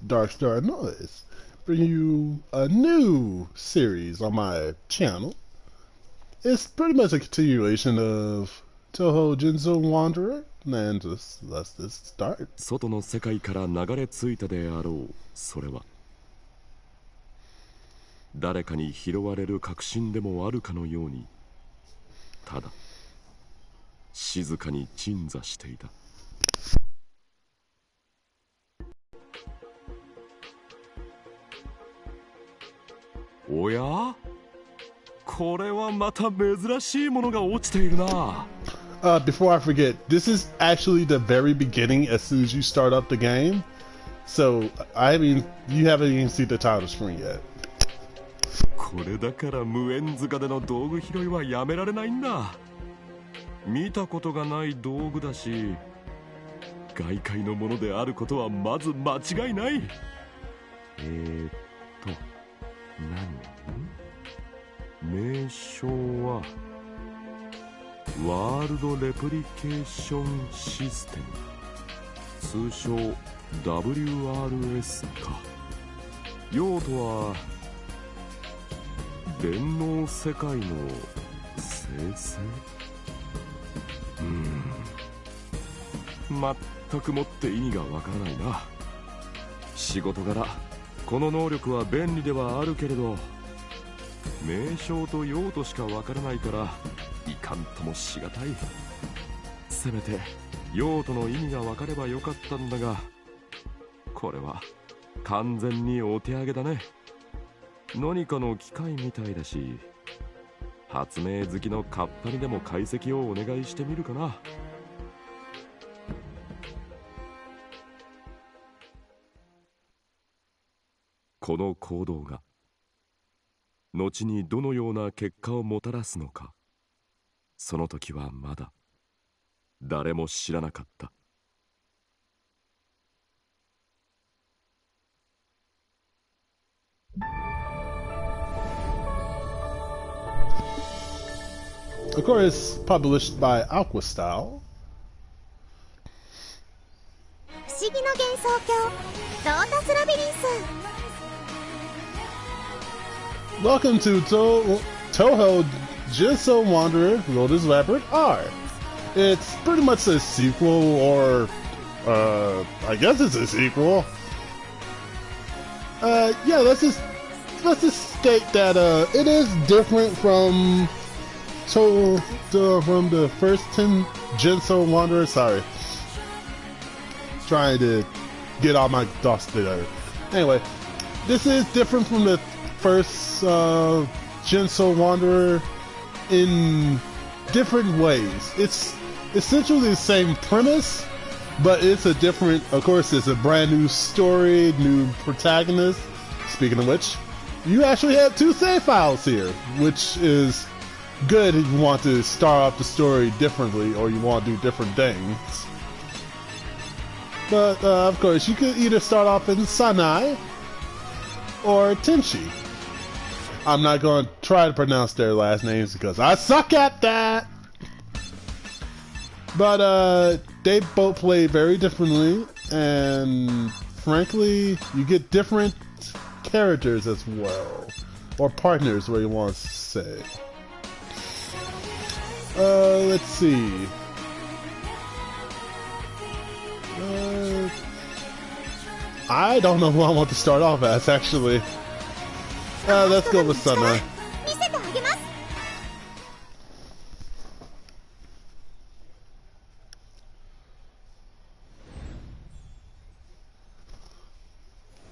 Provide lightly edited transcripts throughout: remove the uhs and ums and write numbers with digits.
Dark Star Noise, bringing you a new series on my channel. It's pretty much a continuation of Touhou Genso Wanderer, and let's just start. 外の世界から流れ着いたであろう。それは誰かに拾われる確信でもあるかのように、ただ静かに鎮座していた。おや？これはまた珍しいものが落ちているな。Before I forget, this is actually the very beginning as soon as you start up the game. So, you haven't even seen the title screen yet. これだから無縁塚での道具拾いはやめられないんだ。見たことがない道具だし、外界のものであることはまず間違いない。名称はワールドレプリケーションシステム、通称 WRS か。用途は電脳世界の生成。全くもって意味がわからないな。仕事柄この能力は便利ではあるけれど、名称と用途しかわからないからいかんともしがたい。せめて用途の意味がわかればよかったんだが、これは完全にお手上げだね。何かの機械みたいだし、発明好きのカッパにでも解析をお願いしてみるかな。この行動が後にどのような結果をもたらすのか、その時はまだ誰も知らなかった。Of course, published by Aquastyle. 不思議の幻想郷ロータスラビリンス。 Welcome to Touhou Genso Wanderer Lotus Labyrinth R. It's pretty much a sequel, or I guess it's a sequel. Yeah, let's just state that it is different from from the first 10 Genso Wanderer. Sorry, trying to get all my thoughts together. Anyway, this is different from the first Genso Wanderer in different ways. It's essentially the same premise, but it's a different, of course, it's a brand new story, new protagonist. Speaking of which, you actually have 2 save files here, which is good if you want to start off the story differently or you want to do different things. But, of course, you could either start off in Sanai or Tenchi. I'm not going to try to pronounce their last names because I suck at that. But they both play very differently, and frankly, you get different characters as well, or partners, what you want to say. Let's see. I don't know who I want to start off as, actually. Let's go with Sana.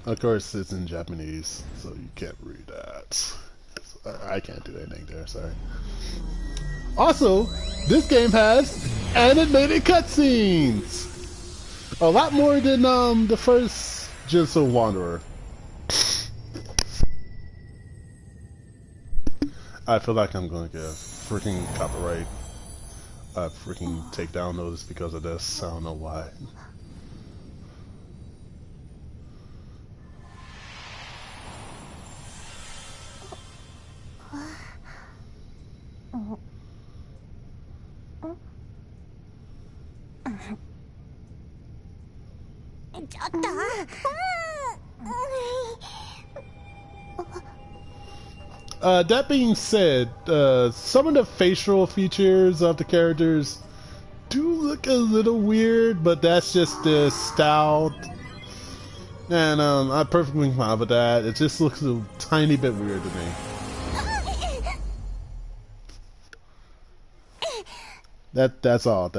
Of course, it's in Japanese, so you can't read that. I can't do anything there, sorry. Also, this game has animated cutscenes! A lot more than the first Genso Wanderer. I feel like I'm gonna get a freaking copyright freaking takedown notice because of this. I don't know why. That being said, some of the facial features of the characters do look a little weird, but that's just the style. And I'm perfectly fine with that. It just looks a tiny bit weird to me. That's all.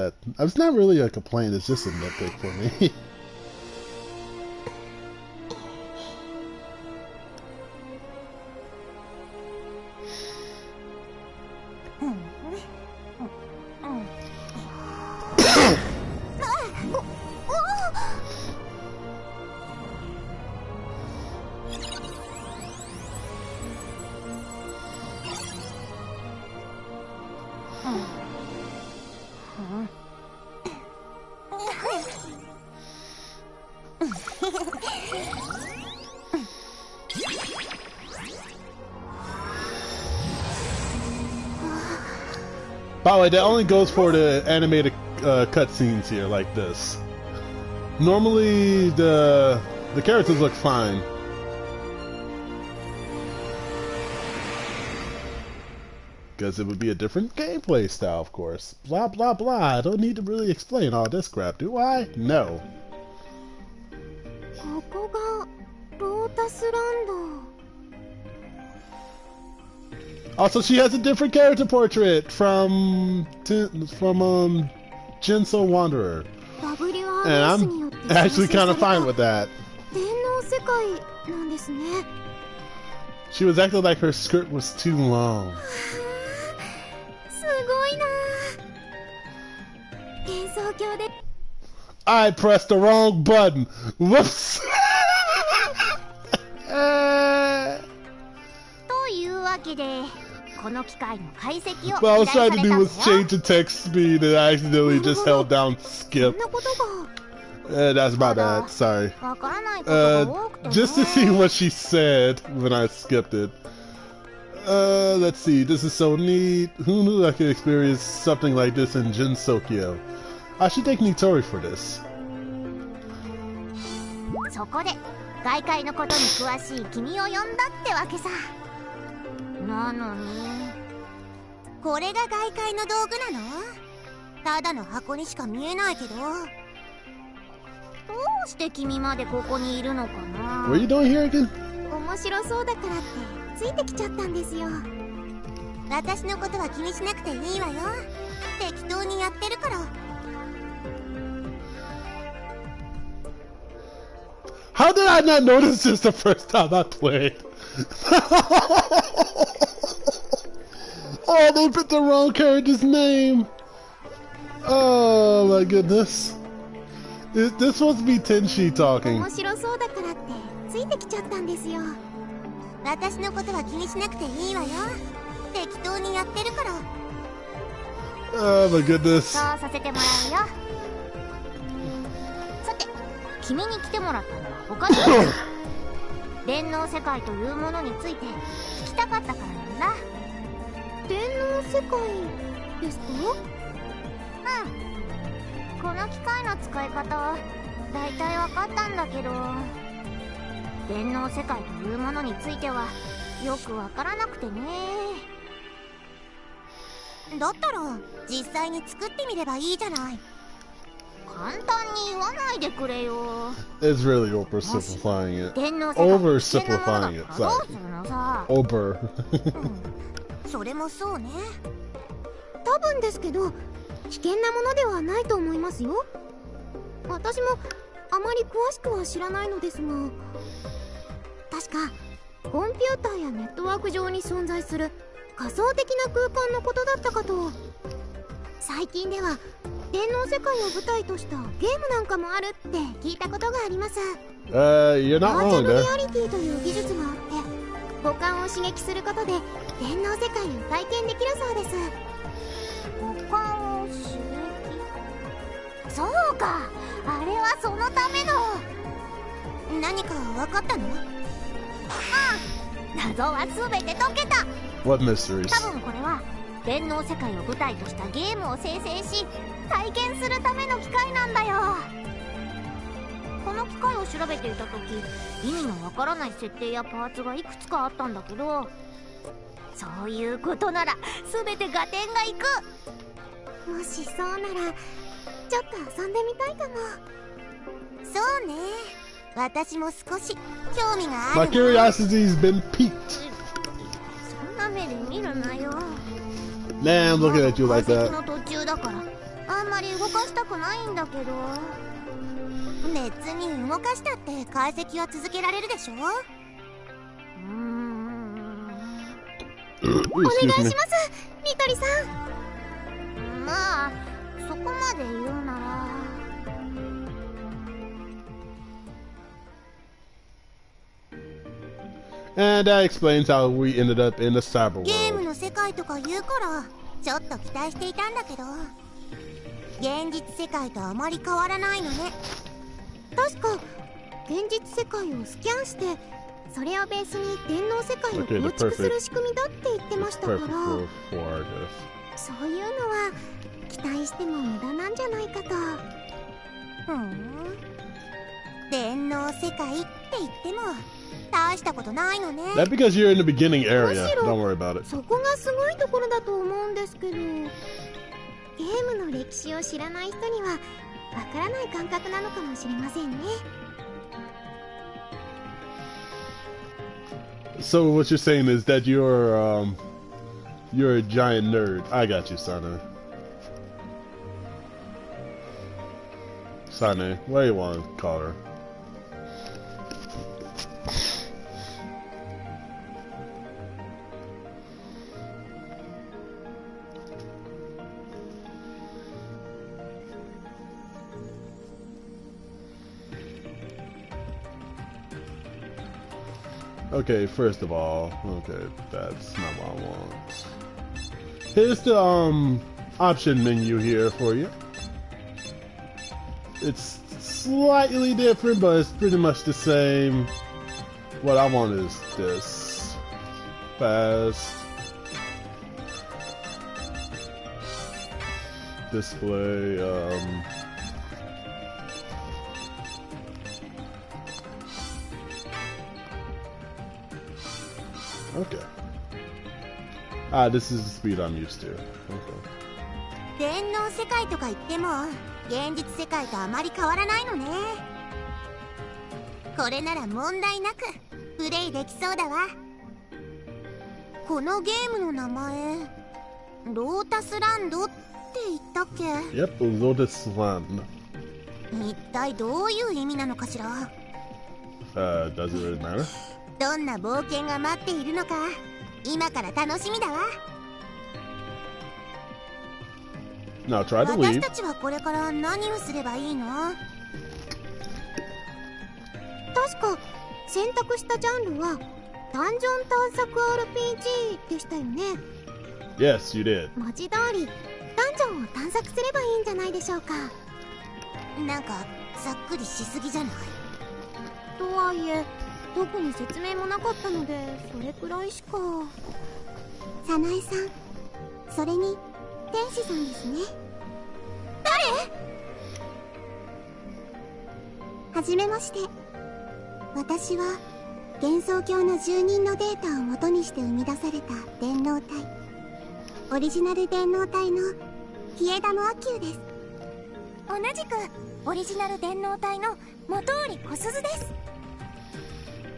It's not really a complaint. It's just a nitpick for me. By the way, that only goes for the animated cutscenes here, like this. Normally, the characters look fine. Because it would be a different gameplay style, of course. Blah, blah, blah. I don't need to really explain all this crap, do I? No. Also, she has a different character portrait from Genso Wanderer. And I'm actually kind of fine with that. She was acting like her skirt was too long. I pressed the wrong button. Whoops. What I was trying to do was change the text speed and I accidentally just held down skip. That's my bad, sorry. Just to see what she said when I skipped it. Let's see, this is so neat. Who knew I could experience something like this in Jinsokyo? I should thank Nitori for this. What are you doing here again? How did I not notice this the first time I played? Oh, they put the wrong character's name. Oh my goodness. This supposed to be Tenshi talking. Oh my goodness. It's really oversimplifying it. Oversimplifying it, sorry. Over. それもそうね。多分ですけど、危険なものではないと思いますよ。私もあまり詳しくは知らないのですが、確かコンピューターやネットワーク上に存在する仮想的な空間のことだったかと。最近では電脳世界を舞台としたゲームなんかもあるって聞いたことがあります。You're not wrong there. バーチャルリアリティという技術があって、五感を刺激することで電脳世界を体験できるそうです。五感を刺激。そうか、あれはそのための。何か分かったの？謎は全て解けた。 What mysteries? 多分これは電脳世界を舞台としたゲームを生成し体験するための機械なんだよ。この機械を調べていた時、意味のわからない設定やパーツがいくつかあったんだけど、そういうことなら全て合点がいく。もしそうならちょっと遊んでみたいかも。そうね、私も少し興味がある。 My curiosity's been piqued. そんな目で見るなよ。 Nah, I'm looking at you like 解析 that. の途中だからあんまり動かしたくないんだけど。別に動かしたって解析は続けられるでしょ。お願いします、ニトリさん。まあそこまで言うなら。And that explains how we ended up in the cyber ゲーム world. の世界とか言うからちょっと期待していたんだけど、現実世界とあまり変わらないのね。確か現実世界をスキャンしてそれをベースに電脳世界を構築する仕組みだって言ってましたから、そういうのは期待しても無駄なんじゃないかと。電脳世界って言っても大したことないのね。 That's because you're in the beginning area. Don't worry about it. そこがすごいところだと思うんですけど、ゲームの歴史を知らない人にはわからない感覚なのかもしれませんね。 So what you're saying is that you're a giant nerd. I got you, Sane. Sane, what do you want to call her? Okay, first of all, okay, that's not what I want. Here's the option menu here for you. It's slightly different, but it's pretty much the same. What I want is this. Fast. Display, okay. Ah, this is the speed I'm used to. Okay. 電脳世界とか言っても現実世界とあまり変わらないのね。これなら問題なくプレイできそうだわ。このゲームの名前ロータスランドって言ったっけ？ Yep, Lotus Labyrinth. 一体どういう意味なのかしら。 Does it really matter? どんな冒険が待っているのか今から楽しみだわ。 Now try to 私 leave. たちはこれから何をすればいいの？確か選択したジャンルはダンジョン探索 RPG でしたよね。 Yes, you did. 文字通りダンジョンを探索すればいいんじゃないでしょうか。なんかざっくりしすぎじゃない？とはいえ特に説明もなかったのでそれくらいしか。早苗さん、それに天使さんですね。誰？はじめまして。私は幻想郷の住人のデータを元にして生み出された電脳体、オリジナル電脳体の稗田の亜球です。同じくオリジナル電脳体の本織小鈴です。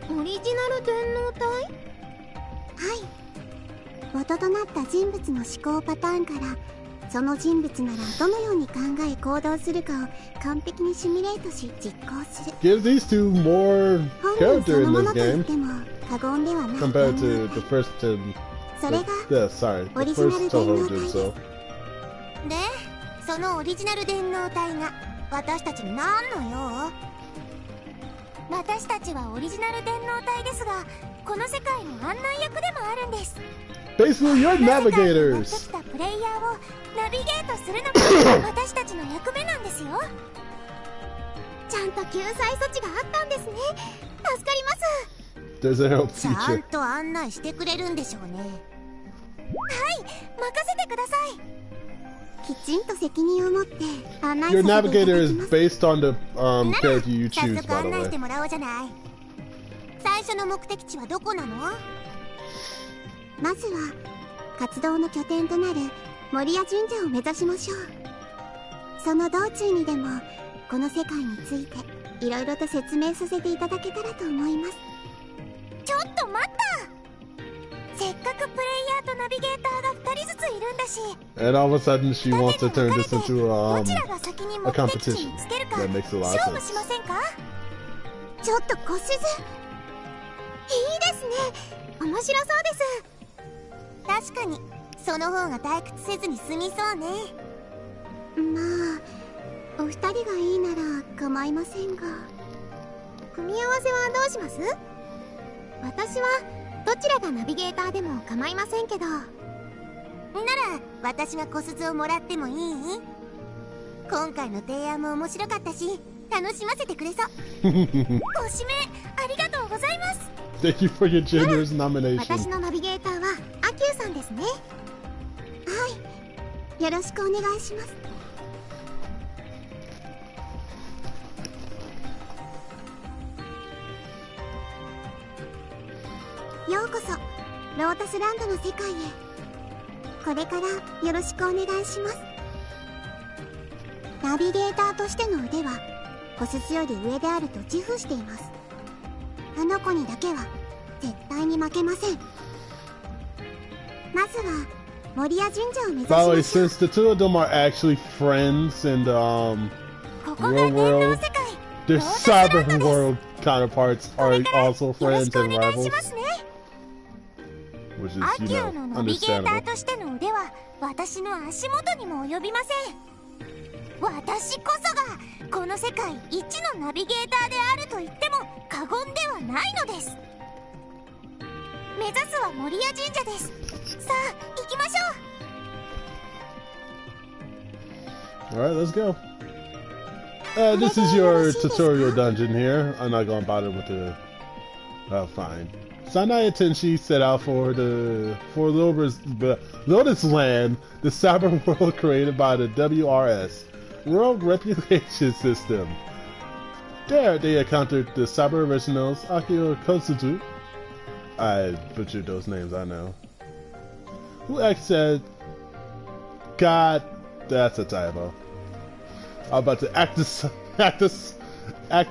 オリジナル電脳体？はい、元となった人物の思考パターンからその人物ならどのように考え行動するかを完璧にシミュレートし実行する。 Give these two more 本人そ character の in も this のと言っ game ても過言ではない compared 電脳 to the 体。 first two. それが Yeah, sorry. The first Touhou Genso. で、そのオリジナル電脳体が私たちに何の用？私たちはオリジナル電脳体ですが、この世界の案内役でもあるんです。 Basically, you're この世界に持って navigators. きたプレイヤーをナビゲートするのが私たちの役目なんですよ。ちゃんと救済措置があったんですね。助かります。 There's a help ちゃん feature. と案内してくれるんでしょうね。はい、任せてください。きちんと責任を持って案内 Your させていた navigator だ is きます。 based on the なら character you 早 choose, 速 by 案 the 内し way. てもらおうじゃない。最初の目的地はどこなの？まずは活動の拠点となる守谷神社を目指しましょう。その道中にでもこの世界についていろいろと説明させていただけたらと思います。ちょっと待った。せっかくプレイヤーとナビゲーターが2人ずついるんだし。And all of a sudden she wants to turn this intoどちらが先に目的地につけるか勝負しませんか？ちょっと小鈴、いいですね。面白そうです。確かにその方が退屈せずに済みそうね。まあお二人がいいなら構いませんが、組み合わせはどうします？私はどちらがナビゲーターでも構いませんけど。なら私が小鈴をもらってもいい？今回の提案も面白かったし楽しませてくれそう。ご指名ありがとうございます。Thank you for your generous nomination. 私のナビゲーターはアキューさんですね。はい、よろしくお願いします。ようこそロータスランドの世界へ。これからよろしくお願いします。ナビゲーターとしての腕は小鈴より上であると自負しています。あの子にだけは絶対に負けません。まずは守谷神社を目指しましょう。 By the way, since the two of them are actually friends in the real world, their cyber world counterparts are also friends and rivals, which is, you know, understandable. としての腕は私の足元にも及びません。私こそがこの世界一のナビゲーターであると言っても過言ではないのです。目指すは守谷神社です。さあ行きましょう。 Alright, let's go. This is your tutorial dungeon here. I'm not gonna bother with the... fine. Sanaya Tenshi set out for Lotus Land, the cyber world created by the WRS, World Reputation System. There, they encountered the cyber originals Akio Kosuzu. I butchered those names, I know. Who acted... God, that's a typo. I'm about to act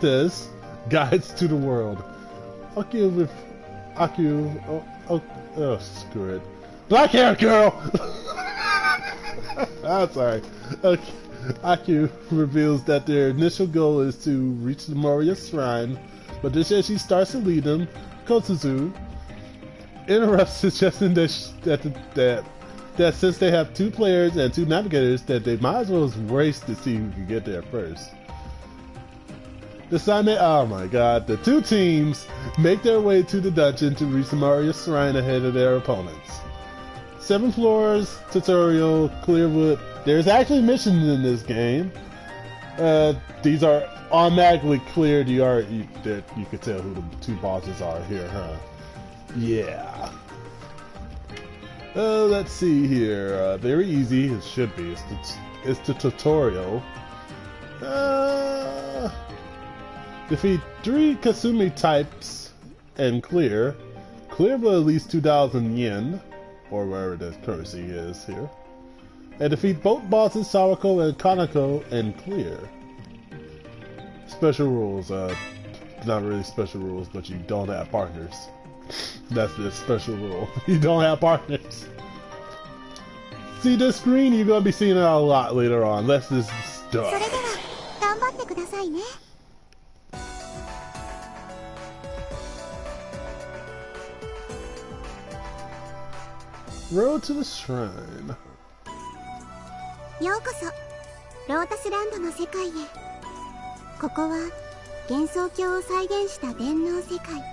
as guides to the world. Akio, oh, screw it. Black hair girl! I'm sorry. Okay. Aku reveals that their initial goal is to reach the Moria Shrine, but just as she starts to lead them, Kosuzu interrupts, suggesting that since they have 2 players and 2 navigators, that they might as well race to see who can get there first. Oh my god, the 2 teams make their way to the dungeon to reach the Moria Shrine ahead of their opponents. 7 floors, tutorial, Clearwood. There's actually missions in this game. These are automatically cleared. You can tell who the 2 bosses are here, huh? Yeah. Let's see here. Very easy. It should be. It's the tutorial. Defeat 3 Kasumi types and clear. Clear by at least 2,000 yen, or wherever the currency is here. And defeat both bosses Sawako and Kanako and clear. Special rules, not really special rules, but you don't have partners. That's the special rule. You don't have partners. See this screen? You're gonna be seeing it a lot later on. Let's just start. Road to the Shrine. ようこそロータスランドの世界へ。ここは幻想郷を再現した電脳世界。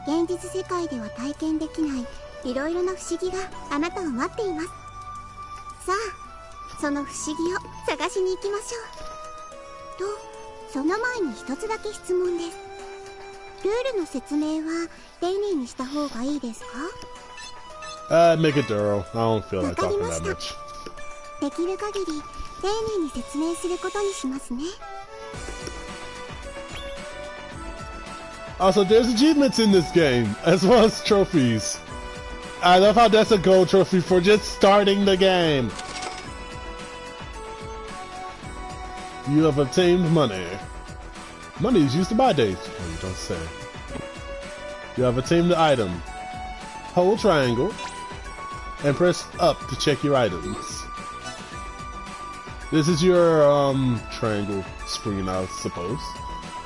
現実世界では体験できないいろいろな不思議があなたを待っています。さあその不思議を探しに行きましょう。とその前に一つだけ質問です。ルールの説明は丁寧にした方がいいですか？ Make it thorough. I don't feel like talking that much. できる限り丁寧に説明することにしますね。 Also, there's achievements in this game, as well as trophies. I love how that's a gold trophy for just starting the game. You have obtained money. Money is used to buy days. Oh, you don't say. You have obtained the item. Hold triangle and press up to check your items. This is your triangle screen, I suppose.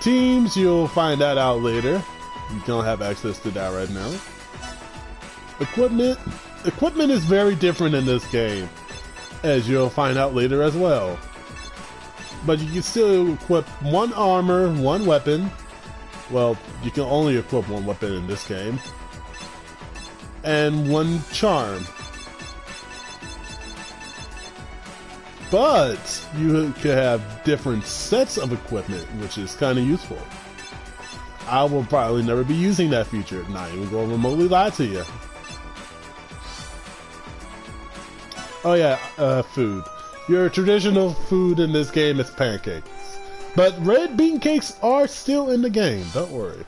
Teams, you'll find that out later. You don't have access to that right now. Equipment is very different in this game, as you'll find out later as well. But you can still equip one armor, one weapon. Well, you can only equip one weapon in this game. And one charm. But you can have different sets of equipment, which is kind of useful. I will probably never be using that feature. Not even going to remotely lie to you. Oh yeah, food. Your traditional food in this game is pancakes. But red bean cakes are still in the game, don't worry.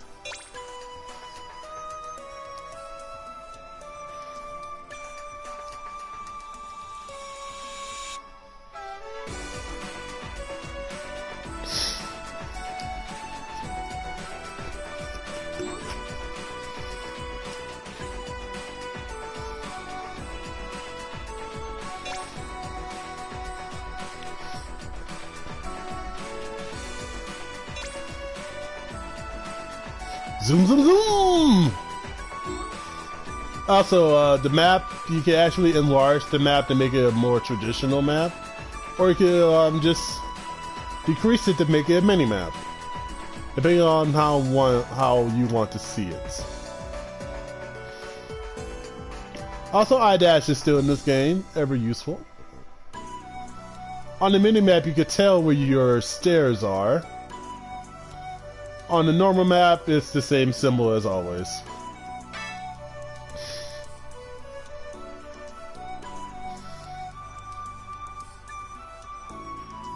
Zoom, zoom, zoom! Also, the map, you can actually enlarge the map to make it a more traditional map. Or you can just decrease it to make it a mini-map. Depending on how you want to see it. Also, iDash is still in this game, ever useful. On the mini-map, you can tell where your stairs are. On the normal map, it's the same symbol as always.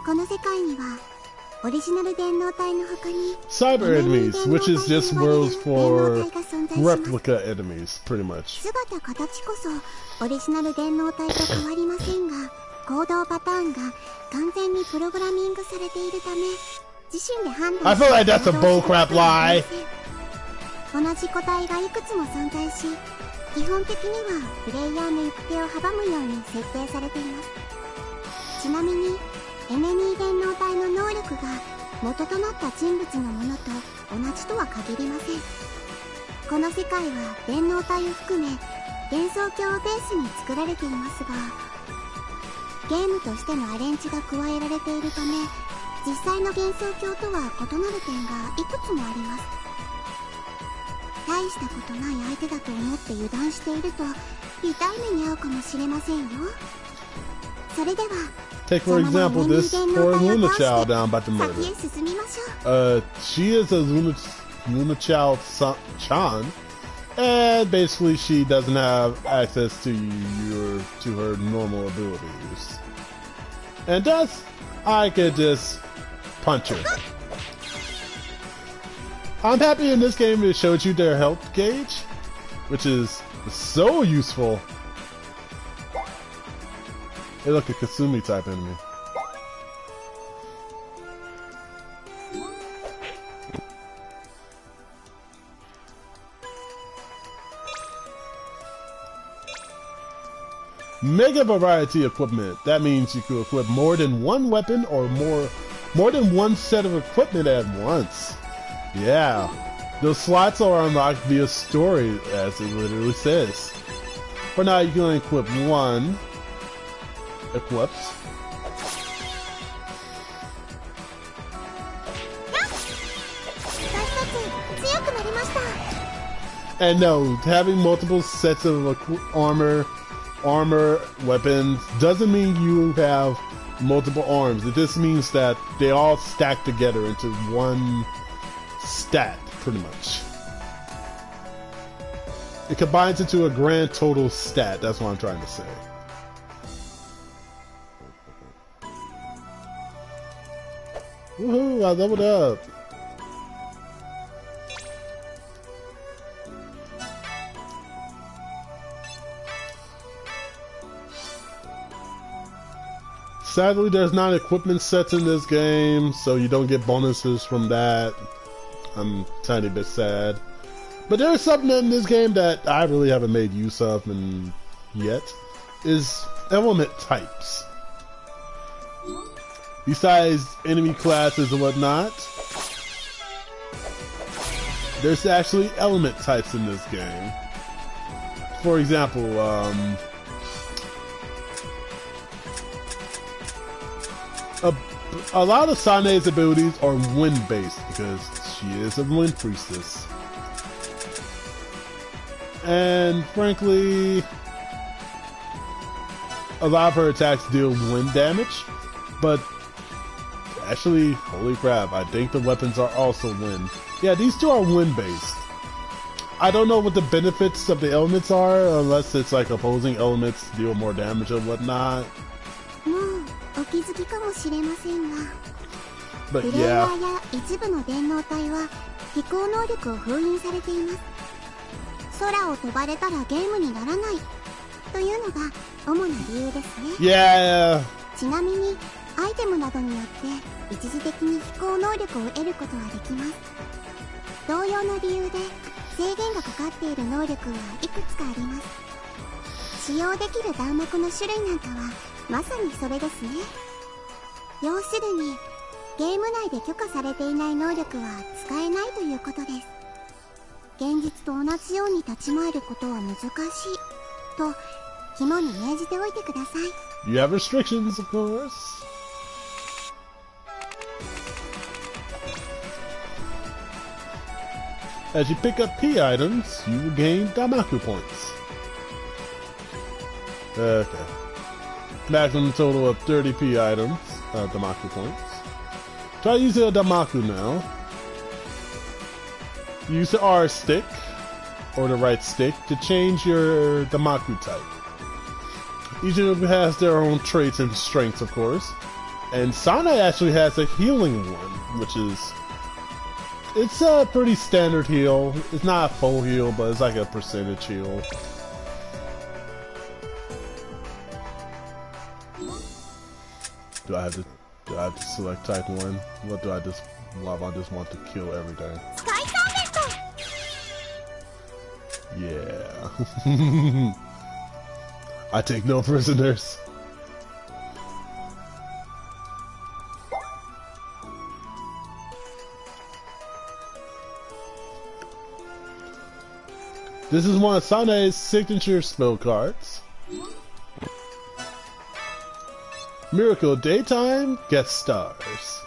この世界にはオリジナル電脳体の他に Cyber enemies, which is just words for replica enemies, pretty much. 姿形こそオリジナル電脳体と変わりませんが、行動パターンが完全にプログラミングされているため、自身で判断 I feel like that's a bullcrap lie. 同じ個体がいくつも存在し、基本的にはプレイヤーの行く手を阻むように設定されています。ちなみにエネミー電脳体の能力が元となった人物のものと同じとは限りません。この世界は電脳体を含め幻想郷をベースに作られていますが、ゲームとしてのアレンジが加えられているため、実際の幻想郷とは異なる点がいくつもあります。大したことない相手だと思って油断していると痛い目に遭うかもしれませんよ。それでは Take for example this poor Luna Child I'm about to murder. She is a Luna Child Chan, and basically she doesn't have access to her normal abilities. And thus, I could just punch her. I'm happy in this game it showed you their health gauge, which is so useful. They look a Kasumi type enemy. Mega variety equipment. That means you can equip more than one weapon or more than one set of equipment at once. Yeah. Those slots are unlocked via story, as it literally says. For now, you can only equip one. Equipped. And no, having multiple sets of armor, weapons doesn't mean you have multiple arms. It just means that they all stack together into one stat, pretty much. It combines into a grand total stat. That's what I'm trying to say. Woohoo, I leveled up. Sadly, there's not equipment sets in this game, so you don't get bonuses from that. I'm a tiny bit sad. But there's something in this game that I really haven't made use of yet, is element types. Besides enemy classes and whatnot, there's actually element types in this game. For example, a lot of Sane's abilities are wind-based because she is a wind priestess. And frankly, a lot of her attacks deal wind damage, but actually, holy crap, I think the weapons are also wind. Yeah, these two are wind-based. I don't know what the benefits of the elements are, unless it's like opposing elements deal more damage or whatnot. But yeah. Yeah. ちなみにアイテムなどによって一時的に飛行能力を得ることはできます。同様の理由で制限がかかっている能力はいくつかあります。使用できる弾幕の種類なんかはまさにそれですね。要するにゲーム内で許可されていない能力は使えないということです。現実と同じように立ち回ることは難しいと肝に銘じておいてください。You have restrictions, of course. As you pick up P items, you will gain Damaku points. Okay. Maximum total of 30 P items, Damaku points. Try using a Damaku now. Use the R stick, or the right stick, to change your Damaku type. Each of them has their own traits and strengths, of course. And Sane actually has a healing one, which is... It's a pretty standard heal. It's not a full heal, but it's like a percentage heal. Do I have to select type 1? What do I just... Why do I just want to kill everything? Yeah. I take no prisoners. This is one of Sane's signature spell cards. Miracle Daytime Guest Stars.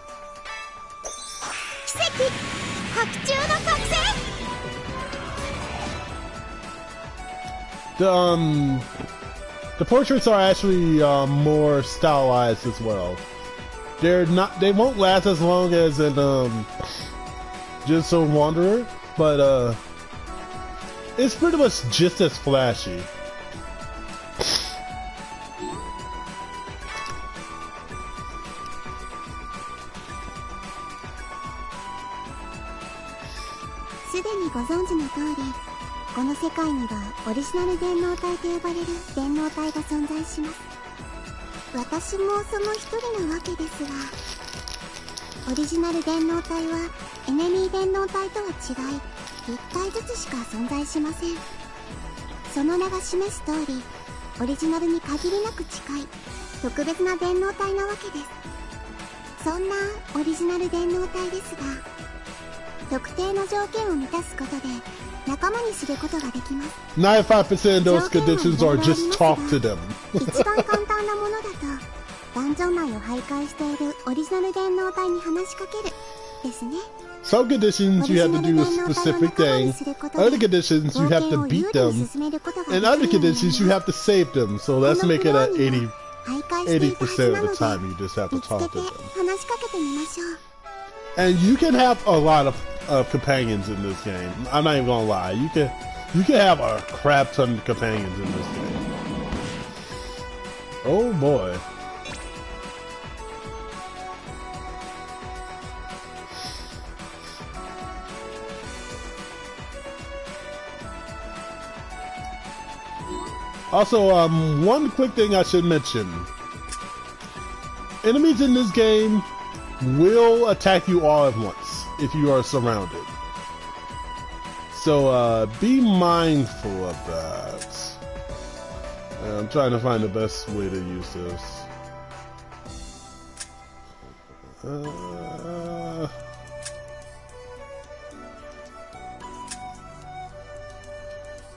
The portraits are actually more stylized as well. They won't last as long as in Genso Wanderer, but it's pretty much just as flashy.この世界にはオリジナル電脳体と呼ばれる電脳体が存在します。私もその一人なわけですが、オリジナル電脳体はエネミー電脳体とは違い、1体ずつしか存在しません。その名が示す通り、オリジナルに限りなく近い特別な電脳体なわけです。そんなオリジナル電脳体ですが、特定の条件を満たすことで仲間にすることができます。95% of those conditions are just talk to them. 一番簡単なものだと、ダンジョン内を徘徊しているオリジナル電脳体に話しかけるですね。Some conditions you have to do a specific thing, other conditions you have to beat them, and other conditions you have to save them. So let's make it at 80% of the time you just have to talk to them. 話しかけてみましょう。And you can have a lot of companions in this game. I'm not even gonna lie. You can have a crap ton of companions in this game. Oh boy. Also, one quick thing I should mention. Enemies in this game will attack you all at once if you are surrounded. So be mindful of that. I'm trying to find the best way to use this.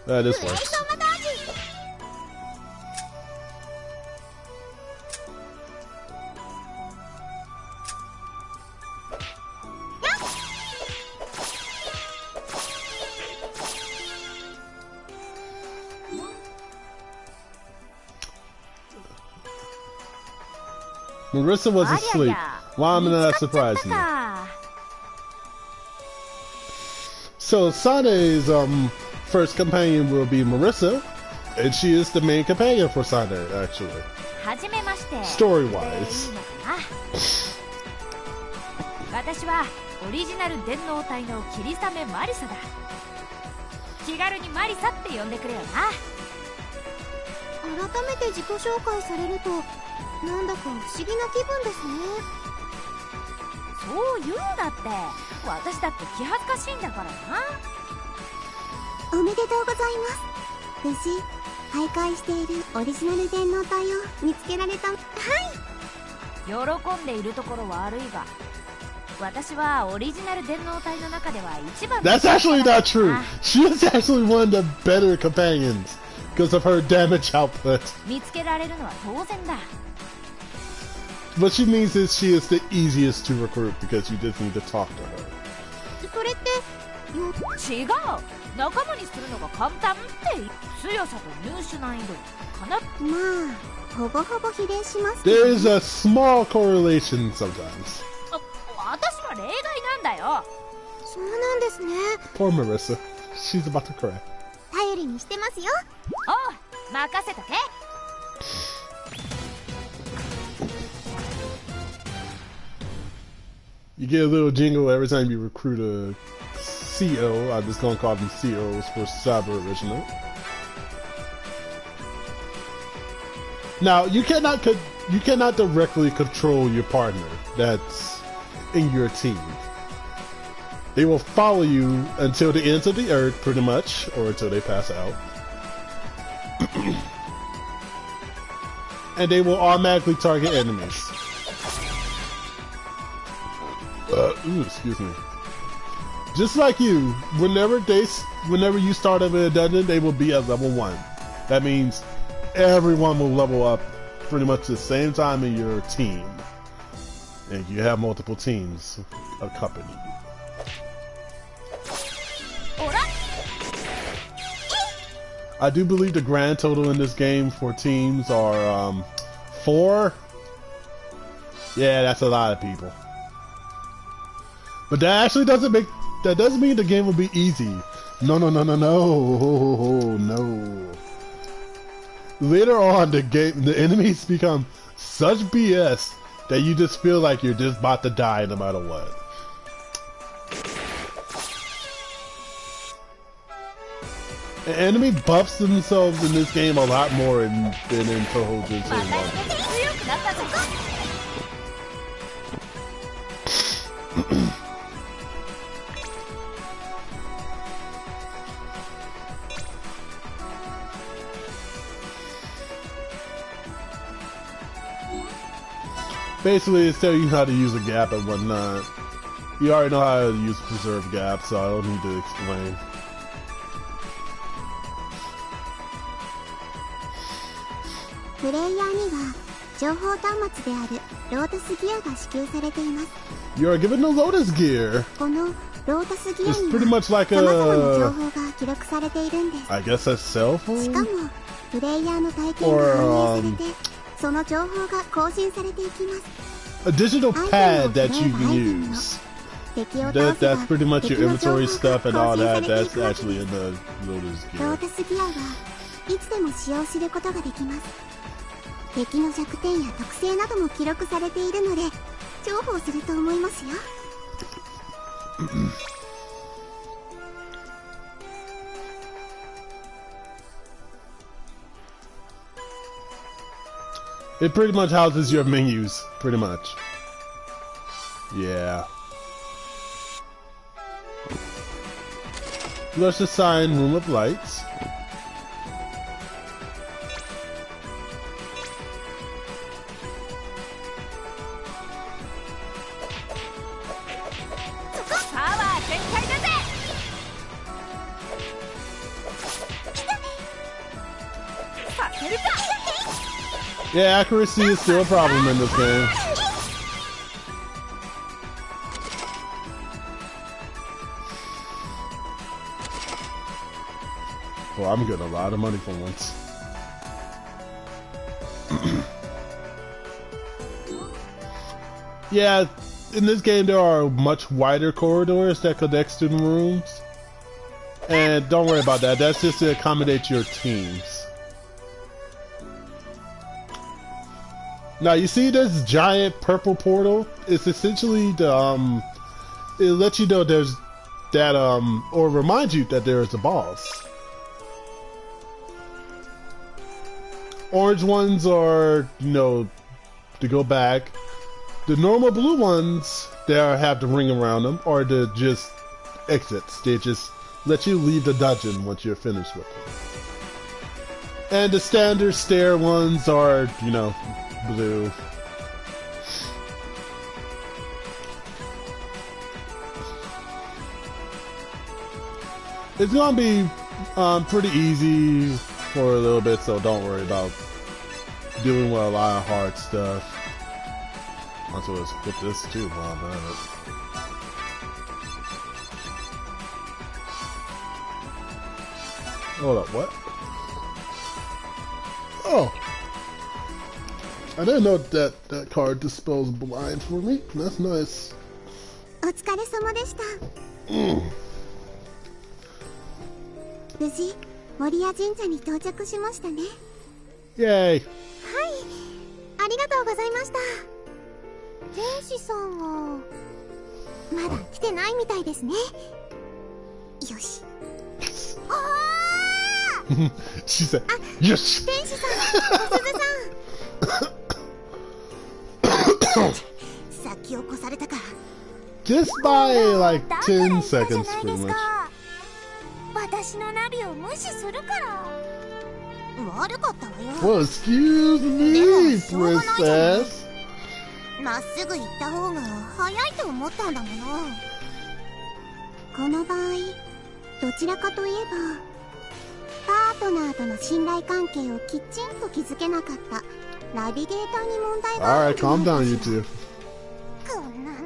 This works. Marissa was asleep. Why did that surprise me? So Sane's first companion will be Marissa, and she is the main companion for Sane, actually. Story-wise. 私はオリジナル電脳体の霧雨マリサだ。気軽にマリサって呼んでくれよな。改めて自己紹介されるとなんだか不思議な気分ですね。そう言うんだって。私だって気恥ずかしいんだからな。おめでとうございます。無事徘徊しているオリジナル電脳体を見つけられた。はい。喜んでいるところは悪いが、私はオリジナル電脳体の中では一番。That's actually not true. She is actually one of the better companions because of her damage output. 見つけられるのは当然だ。What she means is she is the easiest to recruit because you just need to talk to her. それって違う。仲間にするのが簡単って強さと入手難易度かな。まあほぼほぼ比例します。There is a small correlation sometimes. 私は例外なんだよ。そうなんですね。 Poor Marissa. She's about to cry. 頼りにしてますよ。おう、任せとけ。You get a little jingle every time you recruit a CO. I'm just gonna call them COs for Cyber Original. Now you cannot directly control your partner that's in your team. They will follow you until the ends of the earth, pretty much, or until they pass out. And they will automatically target enemies. Excuse me. Just like you, whenever you start up in a dungeon, they will be at level 1. That means everyone will level up pretty much the same time in your team. And you have multiple teams accompany you. I do believe the grand total in this game for teams are 4. Yeah, that's a lot of people. But that actually doesn't mean the game will be easy. No. Later on, the enemies become such BS that you just feel like you're just about to die no matter what. The enemy buffs themselves in this game a lot more than in Touhou Genso. Basically, it's telling you how to use a gap and whatnot. You already know how to use preserve gap, so I don't need to explain. You are given the Lotus Gear. It's pretty much like a... I guess a cell phone? Or, a digital pad that you can use. That's pretty much your inventory stuff and all that. That's actually in the Lotus Gear. 敵の弱点や特性なども記録されているので重宝すると思いますよ。It pretty much houses your menus, pretty much. Yeah. Let's assign Room of Lights. Yeah, accuracy is still a problem in this game. Well, I'm getting a lot of money for once. Yeah, in this game there are much wider corridors that connects to the rooms. And don't worry about that, that's just to accommodate your teams. Now you see this giant purple portal? It's essentially the it lets you know there's that or remind you that there's a boss. Orange ones are, you know, to go back. The normal blue ones that have the ring around them are the just exits. They just let you leave the dungeon once you're finished with them. And the standard stair ones are, you know, blue. It's gonna be pretty easy for a little bit, so don't worry about doing a lot of hard stuff. Also, let's put this too while I'm at it. Hold up, what? Oh! I didn't know that card dispels blind for me. That's nice. お疲れ様でした。無事、守谷神社に到着しましたね。イェーイ。はい、ありがとうございました。天使さんはまだ来てないみたいですね。よし。She said, "Yes." 天使さん、お鈴さん。先を越されたか。Just by like 10 seconds, pretty much. 私のナビを無視するから。悪かったわよ。Well, excuse me, princess. まっすぐ行った方が早いと思ったんだもの。この場合、どちらかといえばパートナーとの信頼関係をきちんと築けなかったナビゲーターに問題がある。 Alright, calm down, you two. こんなの。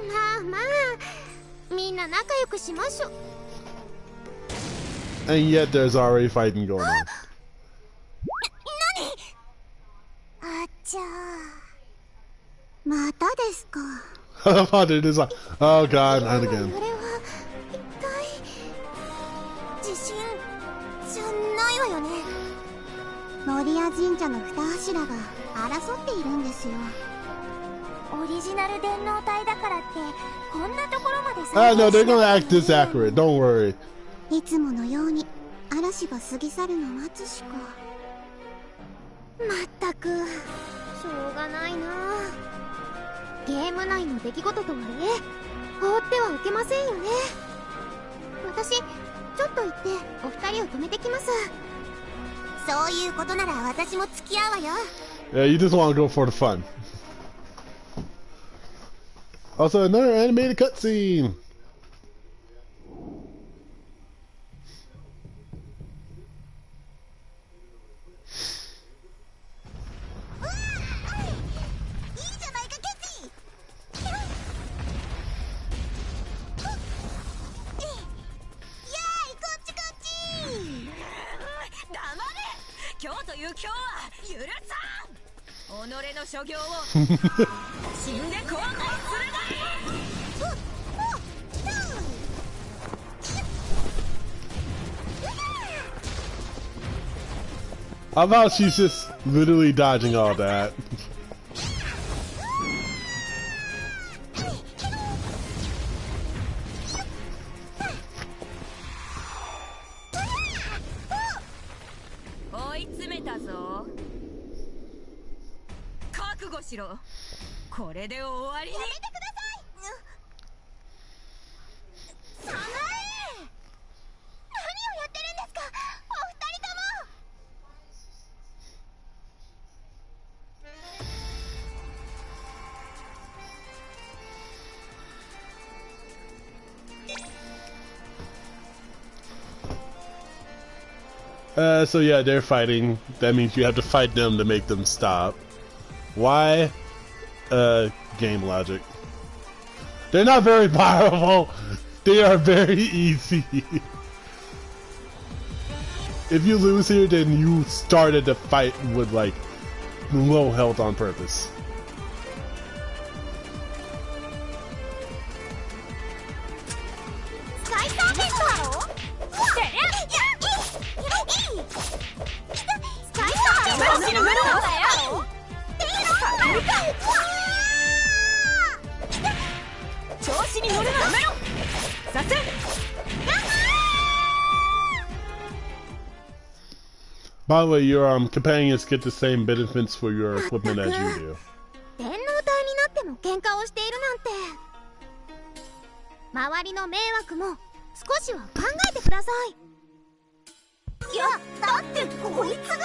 まあまあ、みんな仲良くしましょう。 And yet there's already fighting going on. あっちゃー。またですか。Father is like, oh god, not again. これは一体地震じゃないわよね。守谷神社の二柱が争っているんですよ。オリジナル電脳体だからってこんなところまで。Ah, no, they're gonna act this accurate. Don't worry. いつものように嵐が過ぎ去るの待つしか。まったくしょうがないな。ゲーム内の出来事とはいえ放ってはおけませんよね。私ちょっと行ってお二人を止めてきます。そういうことなら私も付き合うわよ。 Yeah, you just want to go for the fun. Also, another animated cutscene. How about she's just literally dodging all that? しろ。これで終わりに。やめてください。さまえ。何をやってるんですか、お二人とも。So yeah, they're fighting. That means you have to fight them to make them stop. Why? Game logic. They're not very powerful. They are very easy. If you lose here, then you started the fight with like low health on purpose. By the way, your companions get the same benefits for your equipment as you do. 電脳体になっても喧嘩をしているなんて。周りの迷惑も少しは考えてください。いや、だってこいつが。だ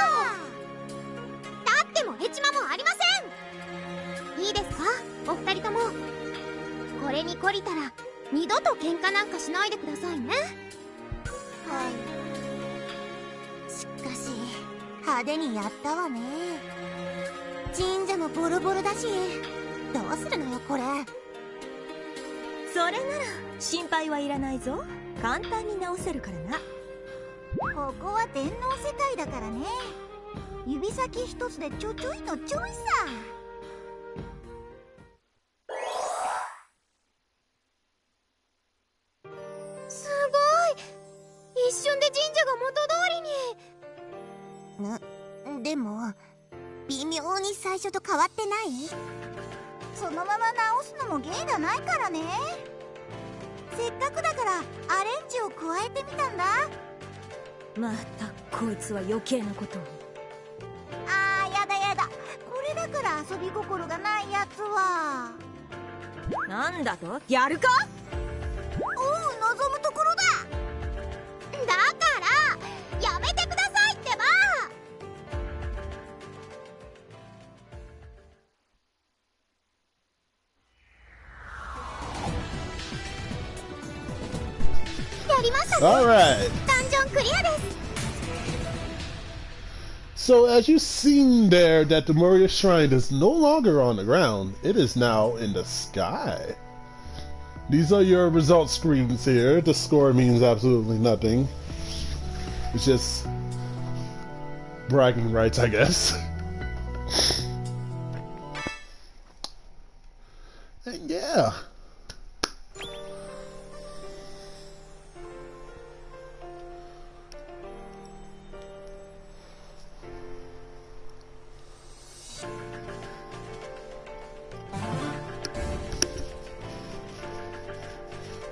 ってもヘチマもありません。いいですか、お二人とも。これに懲りたら二度と喧嘩なんかしないでくださいね。はい。しかし派手にやったわね。神社もボロボロだし、どうするのよこれ。それなら心配はいらないぞ。簡単に直せるからな。ここは電脳世界だからね。指先一つでちょちょいのちょいさ。すごい、一瞬で神社が元通りに。でも微妙に最初と変わってない？そのまま直すのも芸がないからね。せっかくだからアレンジを加えてみたんだ。またこいつは余計なことを。あー、やだやだ。これだから遊び心がないやつは。なんだと？やるか？おう、望むところだ。だからやめてくださいってば。やりましたね。Alright. ダンジョンクリアです。 So as you've seen there that the Moria Shrine is no longer on the ground, it is now in the sky. These are your result screens here. The score means absolutely nothing. It's just bragging rights, I guess. And yeah.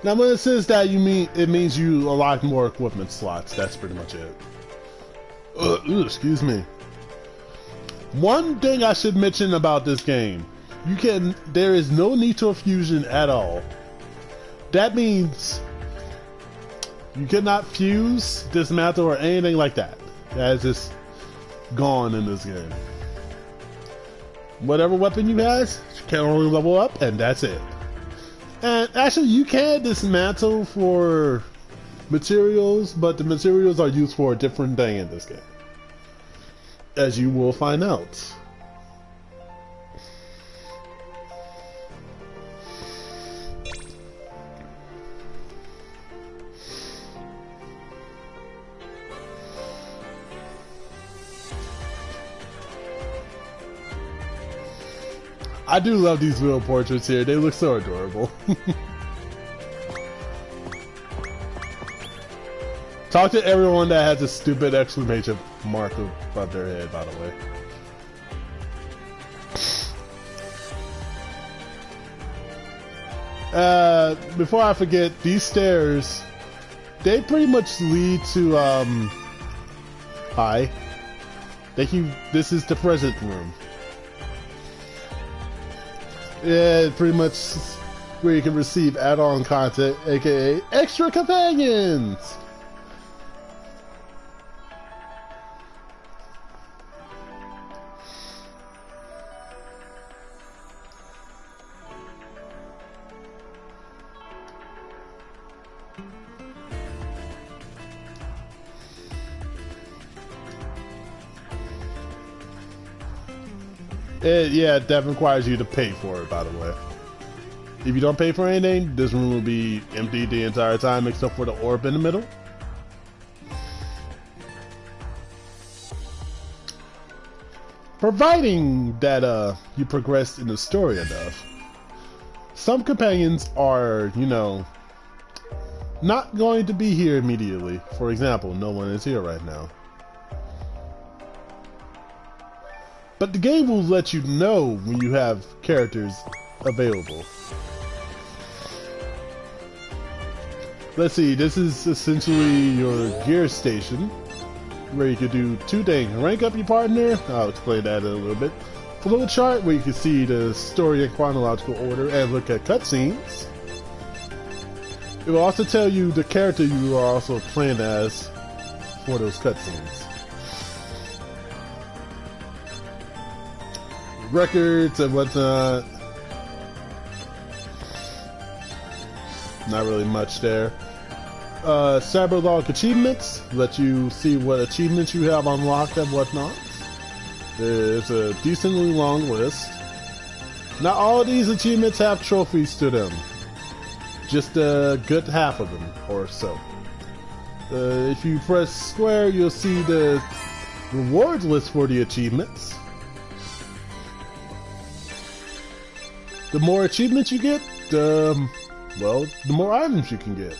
Now when it says that, it means you unlock more equipment slots. That's pretty much it. Excuse me. One thing I should mention about this game, there is no need to fusion at all. That means you cannot fuse, dismantle, or anything like that. That is just gone in this game. Whatever weapon you have, you can only level up, and that's it. And actually, you can dismantle for materials, but the materials are used for a different thing in this game, as you will find out. I do love these little portraits here. They look so adorable. Talk to everyone that has a stupid exclamation mark above their head, by the way. Before I forget, these stairs, they pretty much lead to, hi. This is the present room. Yeah, pretty much where you can receive add-on content, aka extra companions. Yeah, that requires you to pay for it, by the way. If you don't pay for anything, this room will be empty the entire time except for the orb in the middle. Providing that you progress in the story enough. Some companions are, you know, not going to be here immediately. For example, no one is here right now. But the game will let you know when you have characters available. Let's see, this is essentially your gear station, where you can do two things. Rank up your partner, I'll explain that in a little bit. Flow chart, where you can see the story in chronological order and look at cutscenes. It will also tell you the character you are also playing as for those cutscenes. Records and whatnot. Not really much there. Cyberdog Achievements let you see what achievements you have unlocked and whatnot. There's a decently long list. Not all of these achievements have trophies to them. Just a good half of them or so. If you press square, you'll see the rewards list for the achievements. The more achievements you get, the more items you can get.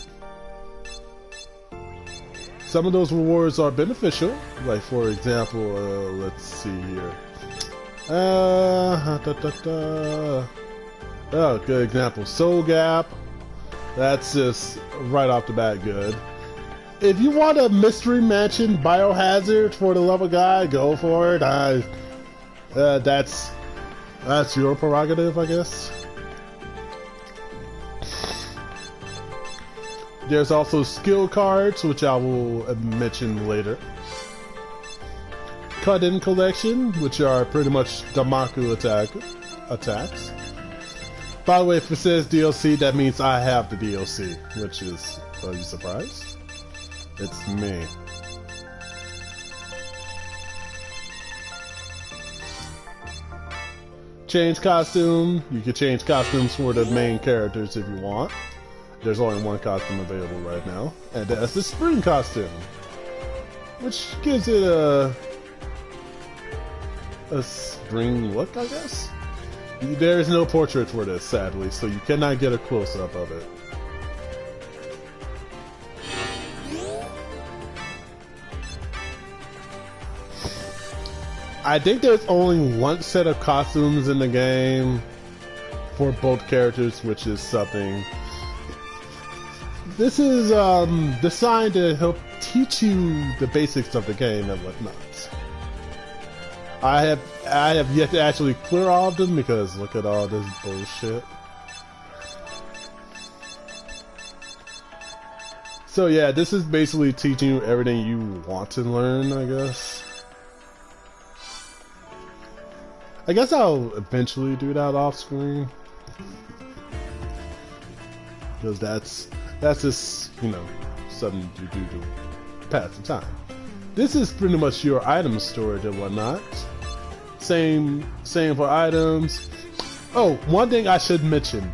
Some of those rewards are beneficial, like for example, let's see here. Oh, good example. Soul Gap. That's just right off the bat good. If you want a Mystery Mansion Biohazard for the level guy, go for it. That's your prerogative, I guess. There's also skill cards, which I will mention later. Cut-in collection, which are pretty much Damaku attacks. By the way, if it says DLC, that means I have the DLC, which is, are you surprised? It's me. Change costume. You can change costumes for the main characters if you want. There's only one costume available right now, and that's the spring costume, which gives it a spring look, I guess. There's no portrait for this, sadly, so you cannot get a close-up of it. I think there's only one set of costumes in the game for both characters, which is something. This is designed to help teach you the basics of the game and whatnot. I have yet to actually clear all of them because look at all this bullshit. So yeah, this is basically teaching you everything you want to learn, I guess. I guess I'll eventually do that off screen. Because that's just, you know, something you do to pass the time. This is pretty much your item storage and whatnot. Same for items. Oh, one thing I should mention.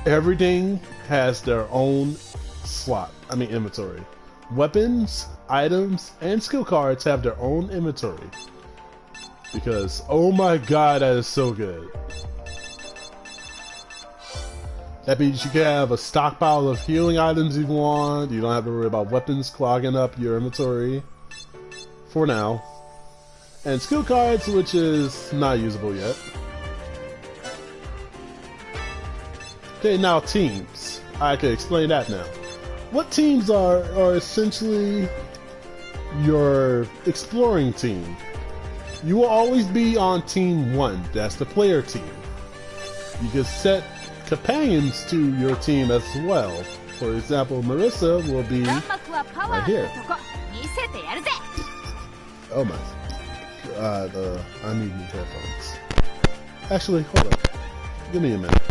Everything has their own slot. I mean inventory. Weapons, items, and skill cards have their own inventory. Because, oh my god, that is so good. That means you can have a stockpile of healing items if you want. You don't have to worry about weapons clogging up your inventory. For now. And skill cards, which is not usable yet. Okay, now teams. I can explain that now. What teams are essentially your exploring team. you will always be on Team 1. That's the player team. You can set companions to your team as well. For example, Marissa will be right here. Oh my god, I need new headphones. Actually, hold on. Give me a minute.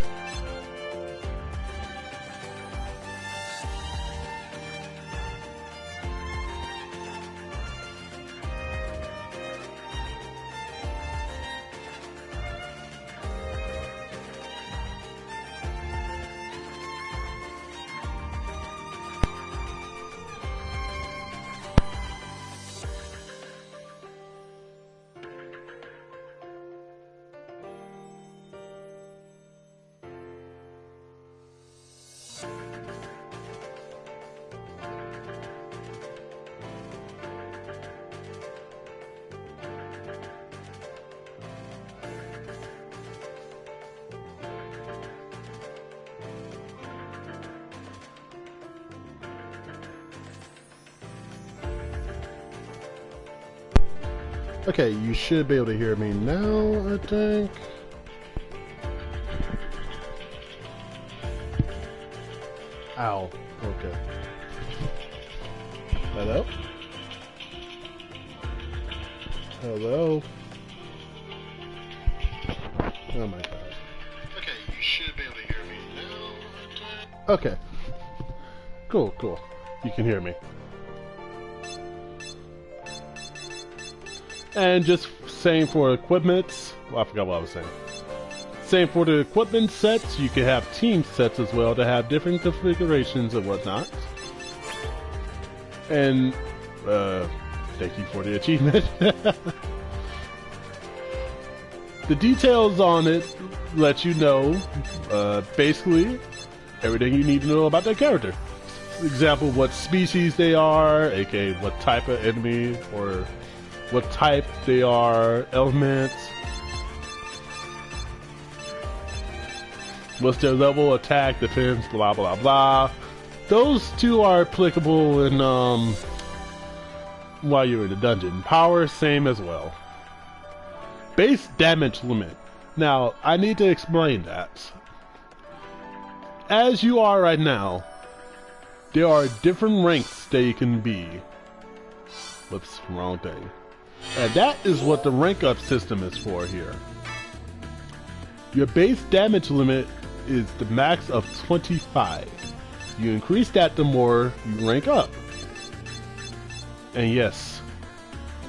Okay, you should be able to hear me now, I think. Ow. Okay. Hello? Hello? Oh my god. Okay, you should be able to hear me now, I think. Okay. Cool, cool. You can hear me. And just same for equipment. Well, I forgot what I was saying. Same for the equipment sets. You can have team sets as well to have different configurations and whatnot. And thank you for the achievement. The details on it let you know basically everything you need to know about that character. For example, what species they are, aka what type of enemy, or what type they are, elements, what's their level, attack, defense, blah blah blah. Those two are applicable in while you're in the dungeon. Power, same as well. Base damage limit. Now, I need to explain that. As you are right now, there are different ranks that you can be. Whoops, wrong thing. And that is what the rank up system is for here. Your base damage limit is the max of 25. You increase that the more you rank up. And yes,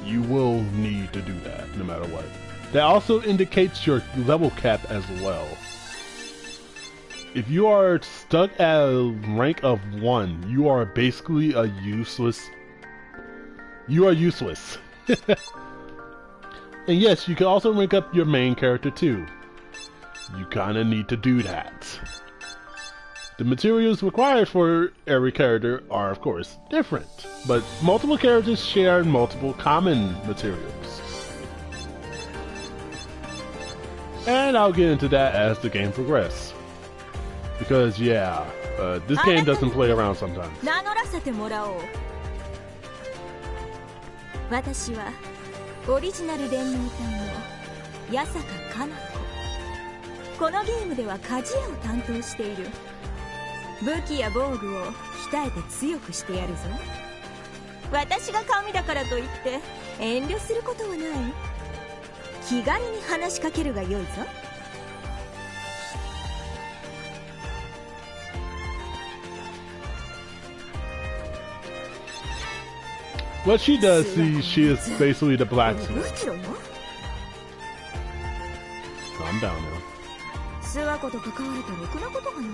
you will need to do that no matter what. That also indicates your level cap as well. If you are stuck at a rank of 1, you are basically a useless. You are useless. And yes, you can also rank up your main character too. You kinda need to do that. The materials required for every character are of course different, but multiple characters share multiple common materials. And I'll get into that as the game progresses. Because yeah, this game doesn't play around sometimes. 私はオリジナル電脳隊の八坂かな子。このゲームでは鍛冶屋を担当している。武器や防具を鍛えて強くしてやるぞ。私が神だからといって遠慮することはない。気軽に話しかけるがよいぞ。What she does, see, she is basically the blacksmith. Calm down now. 諏訪子と関わるとろくなことがない。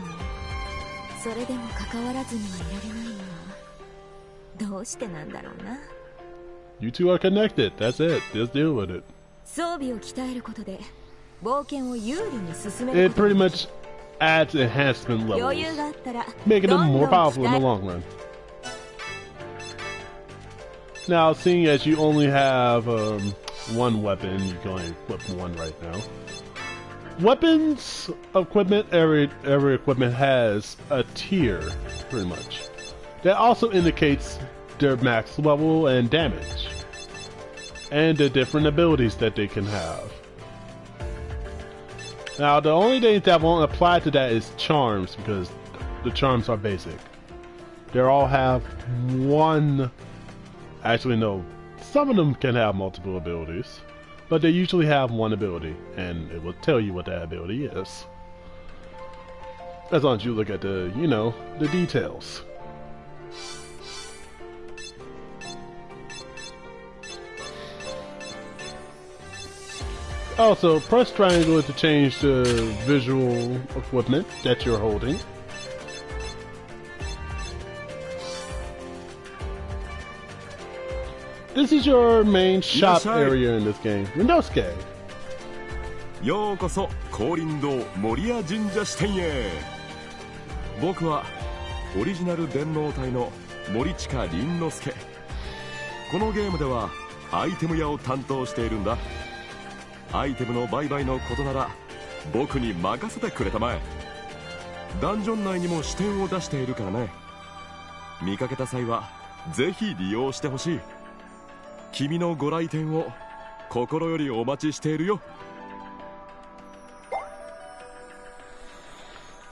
それでも関わらずにはいられないのはどうしてなんだろうな。You two are connected. That's it. Just deal with it. 装備を鍛えることで冒険を有利に進める。It pretty much adds enhancement levels, 余裕があったら making them more powerful in the long run. Now, seeing as you only have one weapon, you can only equip one right now. Weapons equipment, every equipment has a tier, pretty much. That also indicates their max level and damage. and the different abilities that they can have. Now, the only thing that won't apply to that is charms, because the charms are basic. They all have one... Actually, no. Some of them can have multiple abilities, but they usually have one ability, and it will tell you what that ability is. As long as you look at the, you know, the details. Also, press triangle to change the visual equipment that you're holding. This is your main shop area in this game, Windosuke. ようこそ光林堂守谷神社支店へ。僕はオリジナル電脳隊の森近凛之介。このゲームではアイテム屋を担当しているんだ。アイテムの売買のことなら僕に任せてくれたまえ。ダンジョン内にも支店を出しているからね。見かけた際はぜひ利用してほしい。君のご来店を心よりお待ちしているよ。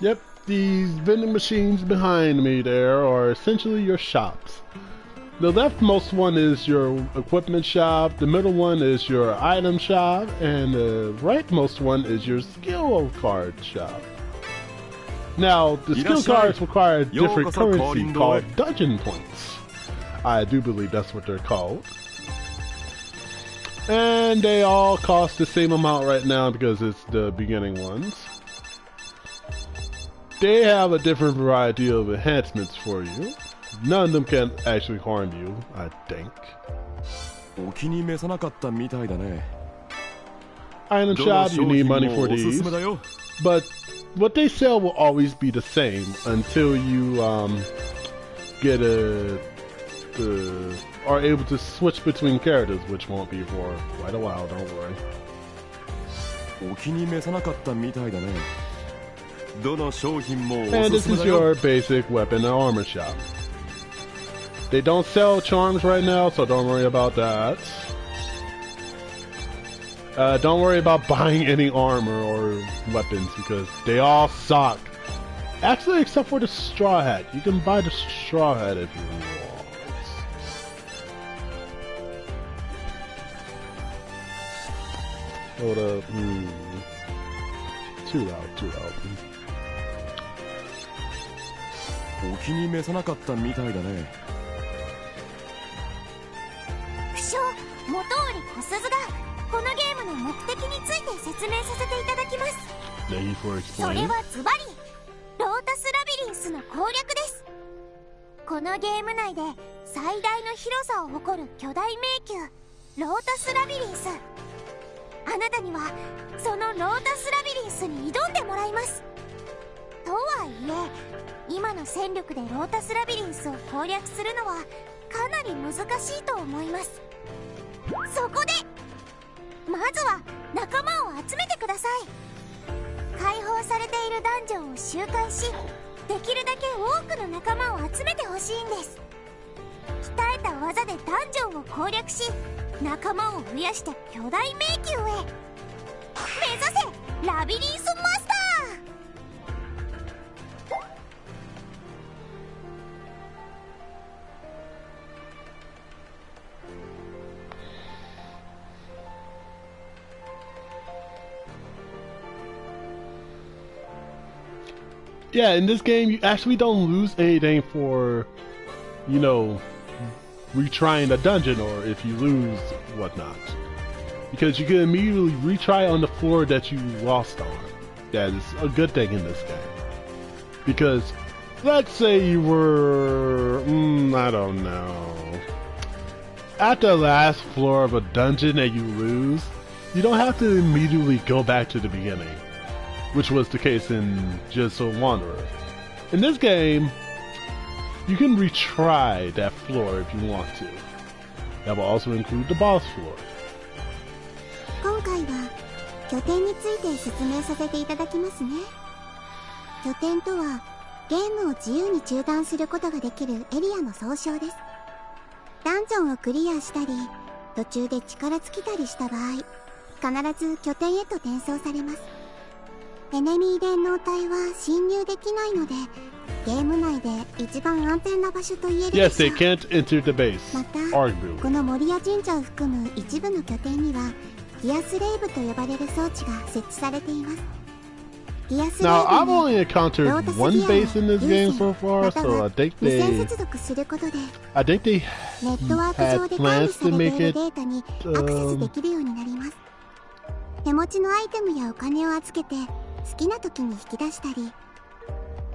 Yep, these vending machines behind me there are essentially your shops. The leftmost one is your equipment shop, the middle one is your item shop, and the rightmost one is your skill card shop. Now, the skill cards require a different currency called dungeon points. I do believe that's what they're called. And they all cost the same amount right now because it's the beginning ones. They have a different variety of enhancements for you. None of them can actually harm you, I think. お気に召さなかったみたいだね。Item shop, you need money for these. But what they sell will always be the same until you get are able to switch between characters, which won't be for quite a while, don't worry. お気に召さなかったみたいだね。どの商品もお And す this すめ is だよ。 your basic weapon and armor shop. They don't sell charms right now, so don't worry about that. Don't worry about buying any armor or weapons because they all suck. Actually, except for the straw hat. You can buy the straw hat if you want. Hold up. Too loud, too loud. お気に召さなかったみたいだね。不詳元織小鈴がこのゲームの目的について説明させていただきます。 Thank you for それ explaining. はズバリロータスラビリンスの攻略です。このゲーム内で最大の広さを誇る巨大迷宮ロータスラビリンス。あなたにはそのロータスラビリンスに挑んでもらいます。とはいえ今の戦力でロータスラビリンスを攻略するのはかなり難しいと思います。そこでまずは仲間を集めてください。解放されているダンジョンを周回しできるだけ多くの仲間を集めてほしいんです。鍛えた技でダンジョンを攻略し仲間を増やして巨大迷宮へ。目指せラビリンスマスター。Yeah, in this game, you actually don't lose anything for, you know, retrying a dungeon or if you lose whatnot. Because you can immediately retry on the floor that you lost on. That is a good thing in this game. Because, let's say you were, I don't know. At the last floor of a dungeon that you lose, you don't have to immediately go back to the beginning. Which was the case in Genso Wanderer. In this game, you can retry that floor if you want to. That will also include the boss floor. 今回は拠点について説明させていただきますね。拠点とはゲームを自由に中断することができるエリアの総称です。ダンジョンをクリアしたり途中で力尽きたりした場合、必ず拠点へと転送されます。エネミー電脳隊は侵入できないので、ゲーム内で一番安全な場所と言えるでしょう。 Yes, they can't enter the base. また、 Arguably. この守谷神社を含む一部の拠点にはギアスレイブと呼ばれる装置が設置されています。ギアスレイブ Now, I've に only encountered ロータス one ギアを base in this 有 game 線 so far, また so は I think 無線 they 接続することで、 I think they ネットワーク had 上で管理 plans さ to れて make いる it データにアクセスできるようになります。手持ちのアイテムやお金を預けて好きな時に引き出したり、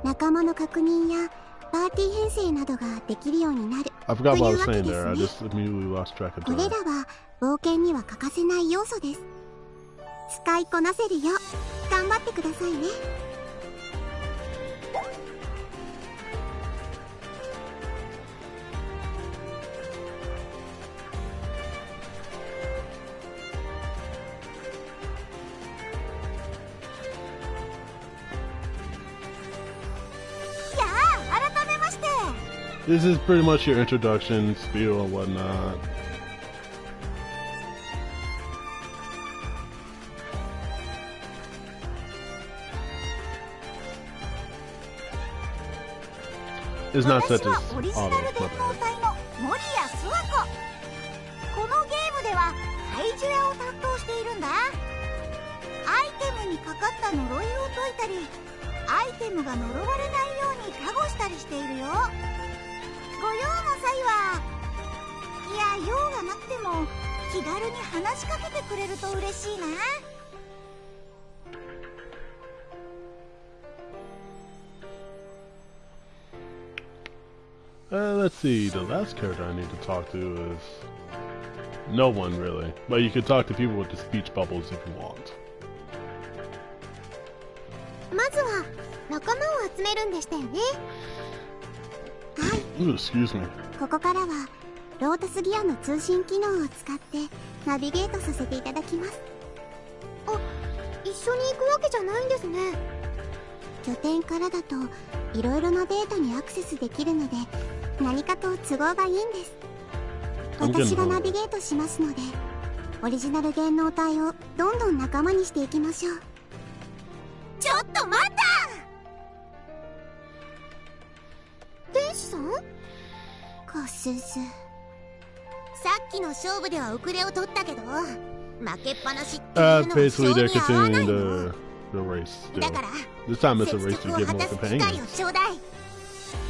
仲間の確認やパーティー編成などができるようになる I と forgot い what I う was わけ saying で there. I すね。 just immediately lost track of これ time. らは冒険には欠かせない要素です。使いこなせるよう頑張ってくださいね。This is pretty much your introduction, spiel, and whatnot. It's not such 私は as オリジナル電脳隊の森谷諏訪子。このゲームでは怪獣屋を担当しているんだ。アイテムにかかった呪いを解いたり、アイテムが呪われないように加護したりしているよ。ご用の際は、いや用がなくても気軽に話しかけてくれると嬉しいな。Let's see, the last character I need to talk to is no one really, but you can talk to people with the speech bubbles if you want. まずは仲間を集めるんでしたよね。はい、 Ooh, excuse me. ここからはロータスギアの通信機能を使ってナビゲートさせていただきます。あ、一緒に行くわけじゃないんですね。拠点からだといろいろなデータにアクセスできるので何かと都合がいいんです。私がナビゲートしますので、オリジナル電脳隊をどんどん仲間にしていきましょう。ちょっと待った！天使さん？コスス。さっきの勝負では遅れを取ったけど、負けっぱなしっていうのは Basically, 性 they're に合わない continuing の。the race still. だから This time it's a 接 race 続 to を get 果 more たす機会を companions. ちょうだい。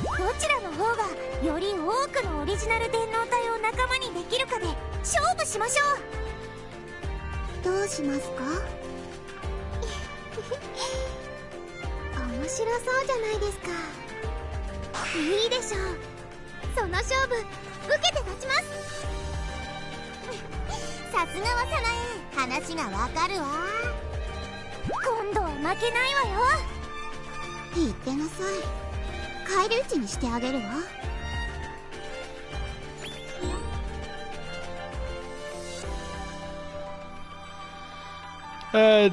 どちらの方がより多くのオリジナル電脳隊を仲間にできるかで勝負しましょう。どうしますか？面白そうじゃないですか。いいでしょう。その勝負受けて立ちます。さすがはサナエ、話がわかるわ。今度は負けないわよ。言ってなさい。返り討ちにしてあげるわ。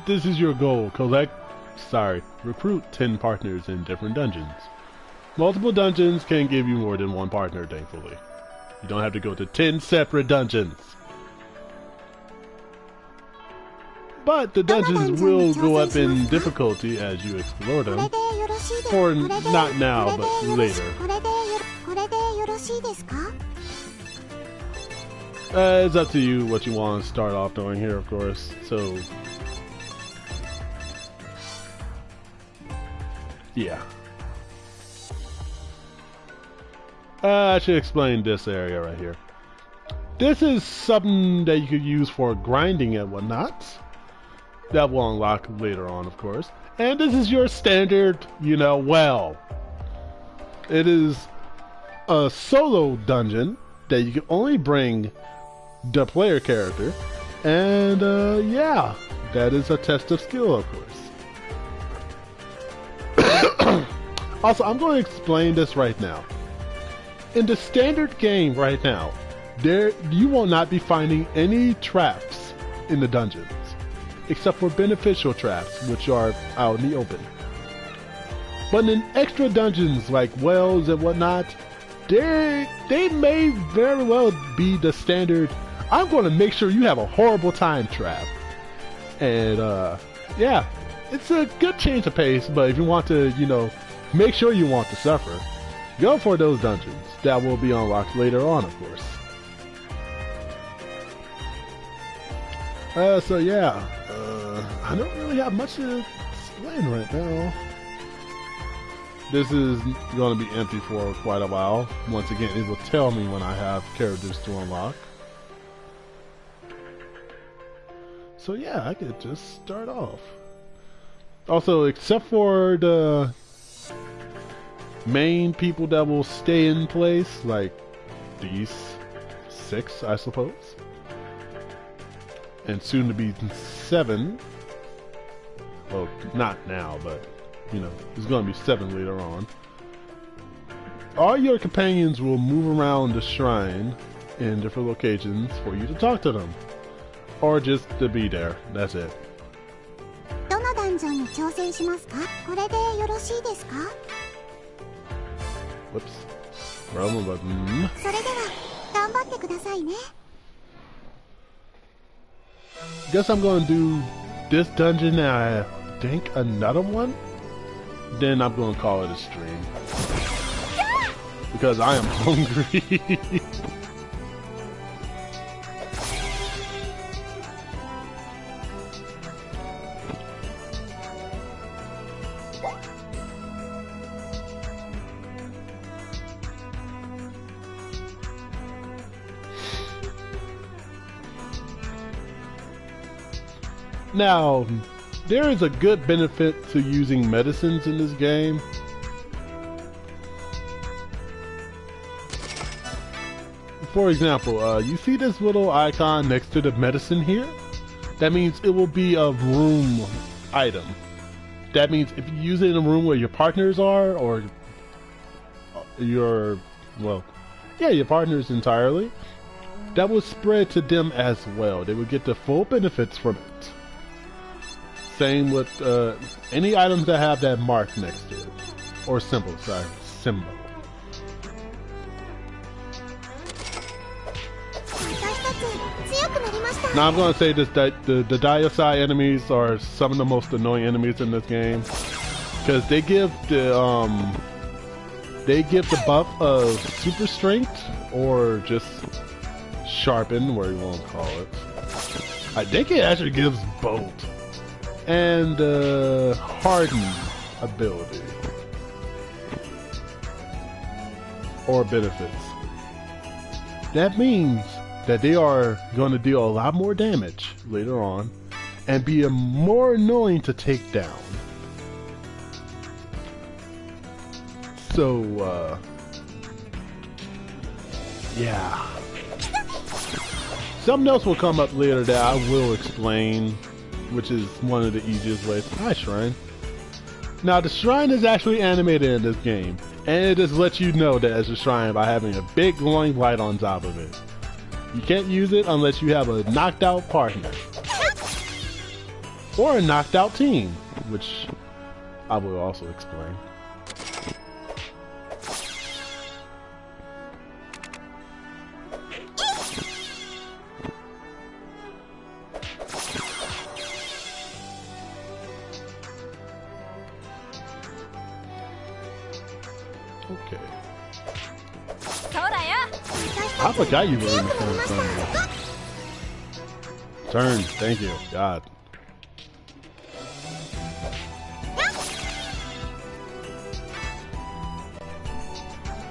This is your goal. Recruit 10 partners in different dungeons. Multiple dungeons can give you more than one partner, thankfully. You don't have to go to 10 separate dungeons. But the dungeons will go up in difficulty as you explore them. Or not now, but later. It's up to you what you want to start off doing here, of course. So, yeah. I should explain this area right here. This is something that you could use for grinding and whatnot. That will unlock later on, of course. And this is your standard, well. It is a solo dungeon that you can only bring the player character. And, yeah, that is a test of skill, of course. Also, I'm going to explain this right now. In the standard game right now, you will not be finding any traps in the dungeons, except for beneficial traps, which are out in the open. But in extra dungeons like wells and whatnot, they may very well be the standard I'm going to make sure you have a horrible time trap. And yeah, it's a good change of pace, but if you want to, you know, make sure you want to suffer, go for those dungeons. That will be unlocked later on, of course. So yeah, I don't really have much to explain right now. This is going to be empty for quite a while. Once again, it will tell me when I have characters to unlock. So yeah, I could just start off. Also, except for the main people that will stay in place, like these 6, I suppose, and soon to be 7. Well, not now, but you know, there's going to be 7 later on. All your companions will move around the shrine in different locations for you to talk to them, or just to be there. That's it. どのダンジョンに挑戦しますか？これでよろしいですか？ Whoops. Wrong button. それでは頑張ってくださいね。 Guess I'm going to do this dungeon and I think another one. Then I'm going to call it a stream. Because I am hungry. Now, there is a good benefit to using medicines in this game. For example, you see this little icon next to the medicine here? That means it will be a room item. That means if you use it in a room where your partners are, or your, well, yeah, your partners entirely, that will spread to them as well. They will get the full benefits from it. Same with any items that have that mark next to it. Or symbol, sorry. Symbol. Now I'm going to say this, that the Diocide enemies are some of the most annoying enemies in this game. Because they give the buff of super strength, or just sharpen, whatever you want to call it. I think it actually gives both. And harden ability or benefits. That means that they are going to deal a lot more damage later on and be more annoying to take down. So yeah, something else will come up later that I will explain, which is one of the easiest ways. Hi, Shrine. Now, the Shrine is actually animated in this game, and it just lets you know that it's a Shrine by having a big glowing light on top of it. You can't use it unless you have a knocked out partner, or a knocked out team, which I will also explain. Okay. I forgot you were in the first turn. Thank you. God.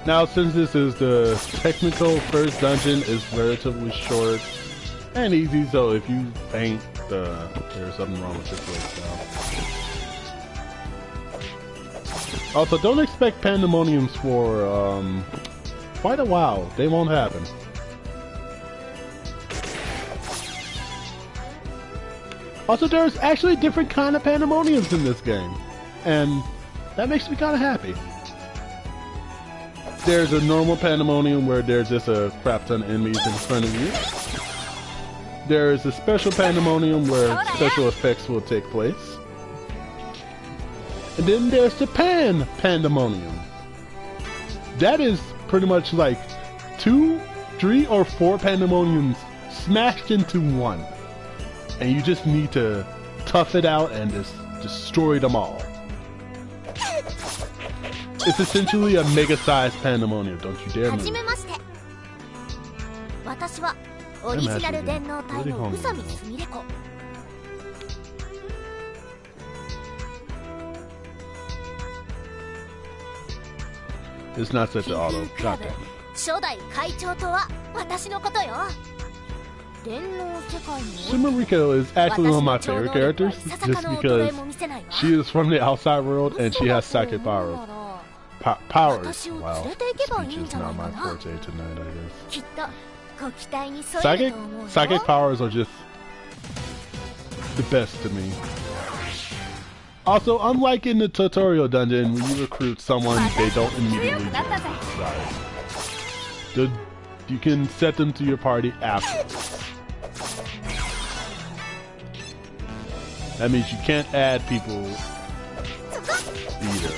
Now, since this is the technical first dungeon, is relatively short and easy, so if you faint, there's something wrong with your playstyle. Also, don't expect pandemoniums for quite a while. They won't happen. Also, there's actually different kind of pandemoniums in this game, and that makes me kind of happy. There's a normal pandemonium where there's just a crap ton of enemies in front of you. There's a special pandemonium where special effects will take place. And then there's the pandemonium. That is pretty much like 2, 3, or 4 pandemoniums smashed into one. And you just need to tough it out and just destroy them all. It's essentially a mega-sized pandemonium, don't you dare move. 私はオリジナル電脳体の宇佐美すみれ子。 It's not set to auto. God damn it. 初代会長とは私のことよ。電脳世界の Sumariko is actually one of my favorite characters, just because she is from the outside world and she has psychic powers. Powers. Wow. Speech is not my forte tonight, I guess. Psychic powers are just the best to me. Also, unlike in the tutorial dungeon, when you recruit someone, they don't immediately die. You can set them to your party after. That means you can't add people either.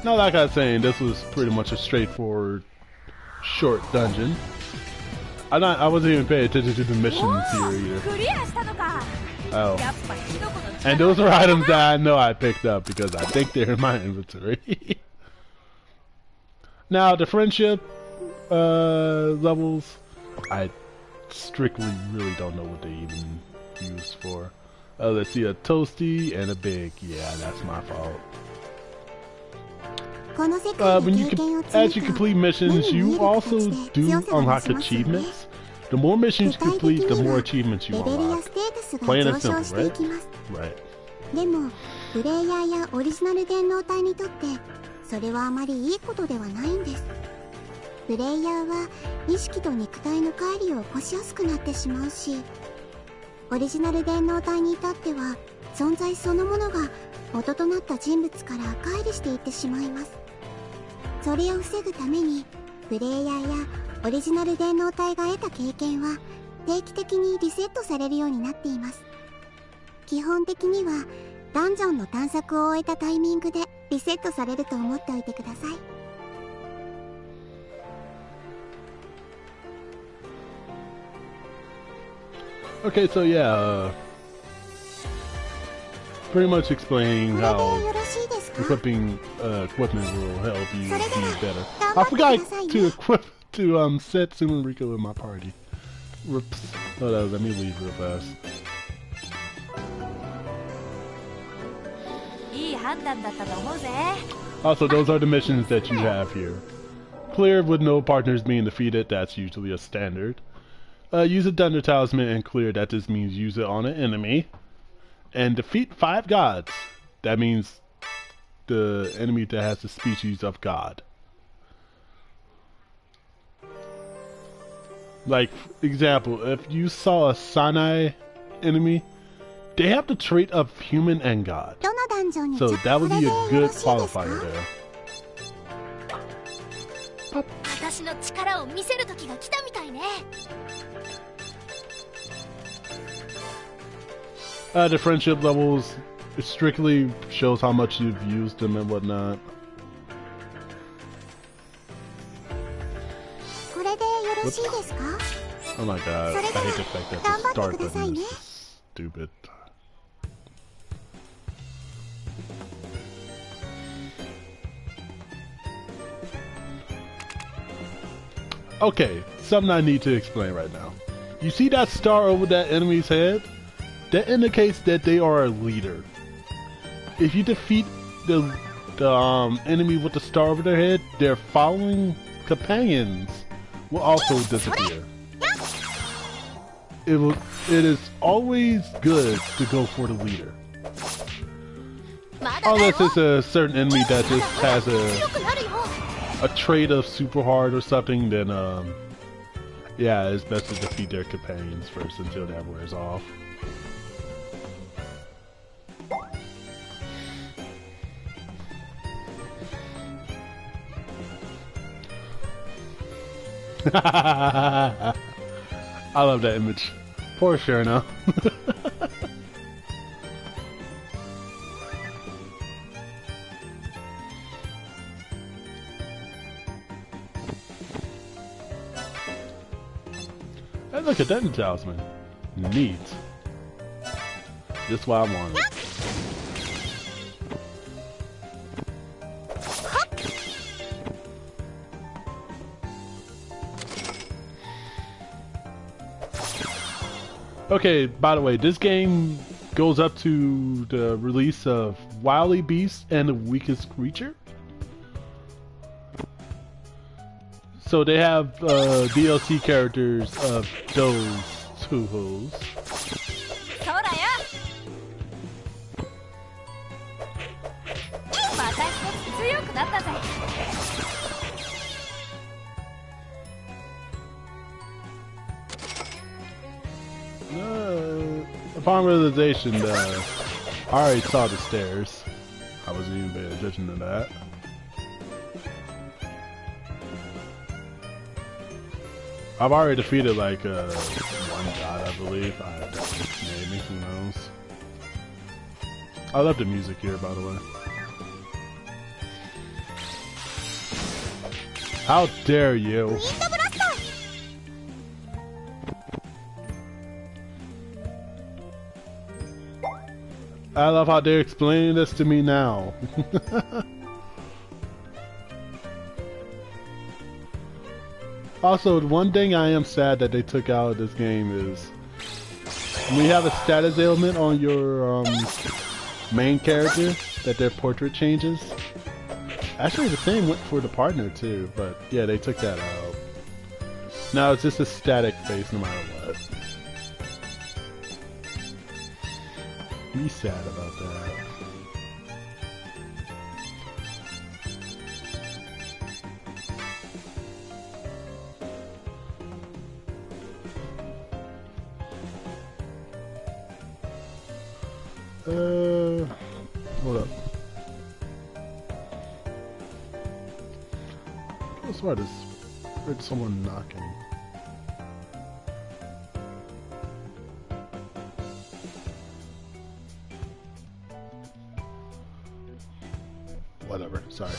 Now, like I was saying, this was pretty much a straightforward, short dungeon. I wasn't even paying attention to the missions here either. Oh. And those are items that I know I picked up because I think they're in my inventory. Now, the friendship levels, I strictly really don't know what they even use for. Let's see, a toasty and a big. Yeah, that's my fault. As you complete missions, you also do unlock achievements. The more missions you complete, the more achievements you unlock. Plain and simple, right? Right. でも、プレイヤーやオリジナル電脳体にとって、それはあまりいいことではないんです。プレイヤーは意識と肉体の乖離を起こしやすくなってしまうし、オリジナル電脳体に至っては、存在そのものが元となった人物から乖離していってしまいます。それを防ぐために、プレイヤーやオリジナル電脳体が得た経験は定期的にリセットされるようになっています。基本的にはダンジョンの探索を終えたタイミングでリセットされると思っておいてください。Okay, so yeah, pretty much explaining how equipping equipment will help you be better. I forgot to set Sumariko in my party. Whoops. Hold on, let me leave real fast. Also, those are the missions that you have here. Clear with no partners being defeated, that's usually a standard. Use a Thunder Talisman and clear, that just means use it on an enemy. And defeat 5 gods. That means the enemy that has the species of god. Like, example, if you saw a Sinai enemy, they have the trait of human and god. So that would be a good qualifier there. The friendship levels, it strictly shows how much you've used them and whatnot. Whoops. Oh my god, I hate the fact that the start button is stupid. Okay, something I need to explain right now. You see that star over that enemy's head? That indicates that they are a leader. If you defeat the enemy with the star over their head, their following companions will also disappear. It is always good to go for the leader. Unless it's a certain enemy that just has a trait of super hard or something, then yeah, it's best to defeat their companions first until that wears off. I love that image. Poor Sherna. Hey, look at that talisman. Neat. Just what I wanted. Okay, by the way, this game goes up to the release of Wily Beast and the Weakest Creature. So they have DLC characters of those Touhous. Upon realization, I already saw the stairs. I wasn't even paying attention to that. I've already defeated like one god, I believe. Maybe, who knows? I love the music here, by the way. How dare you! I love how they're explaining this to me now. Also, one thing I am sad that they took out of this game is when you have a status ailment on your main character, that their portrait changes. Actually, the same went for the partner too, but yeah, they took that out. Now it's just a static face no matter what. Be sad about that. Hold up. I swear I just heard someone knocking. Whatever, sorry.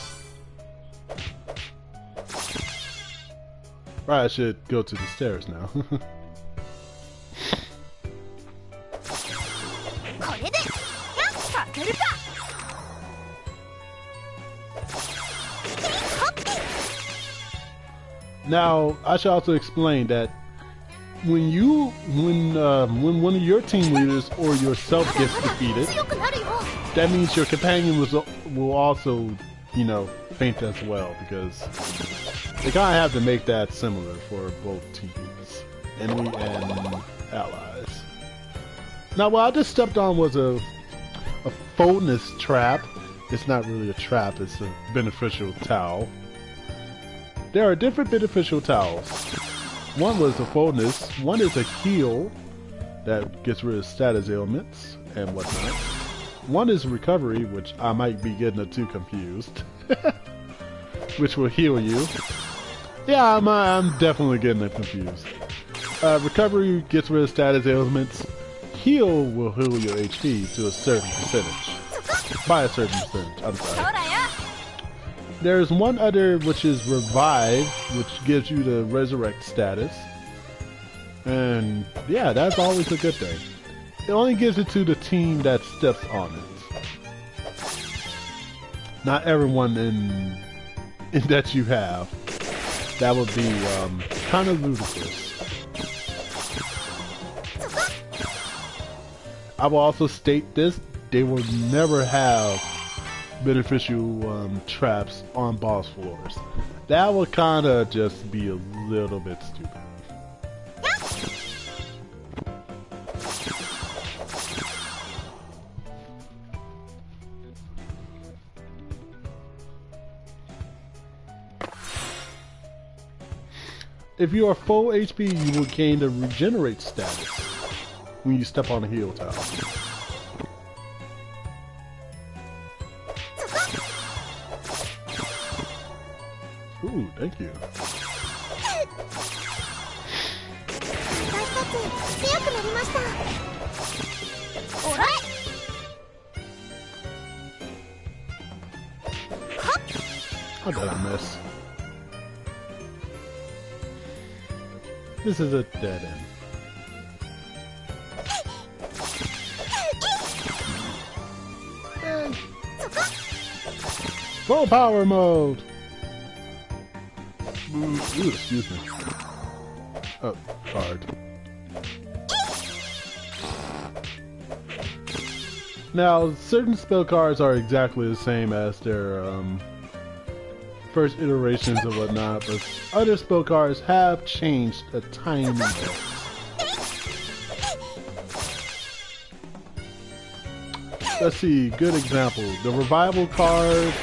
Right, I should go to the stairs now. Now, I should also explain that when one of your team leaders or yourself gets defeated, that means your companion will also, you know, faint as well, because they kind of have to make that similar for both teams, enemy and allies. Now, what I just stepped on was a foldness trap. It's not really a trap, it's a beneficial towel. There are different beneficial towels. One was a fullness, one is a heal that gets rid of status ailments and whatnot. One is recovery, which I might be getting the two confused, which will heal you. Yeah, I'm definitely getting it confused. Recovery gets rid of status ailments. Heal will heal your HP to a certain percentage. By a certain percentage, I'm sorry. There's one other which is Revive, which gives you the Resurrect status. And yeah, that's always a good thing. It only gives it to the team that steps on it. Not everyone in that you have. That would be kind of ludicrous. I will also state this, they will never have beneficial traps on boss floors. That would kind of just be a little bit stupid. If you are full HP, you will gain the regenerate status when you step on a heal tile. Ooh, thank you. How did I miss? This is a dead end. Full power mode! Ooh, excuse me. Oh, card. Now, certain spell cards are exactly the same as their first iterations and whatnot, but other spell cards have changed a tiny bit. Let's see, good example. The revival card,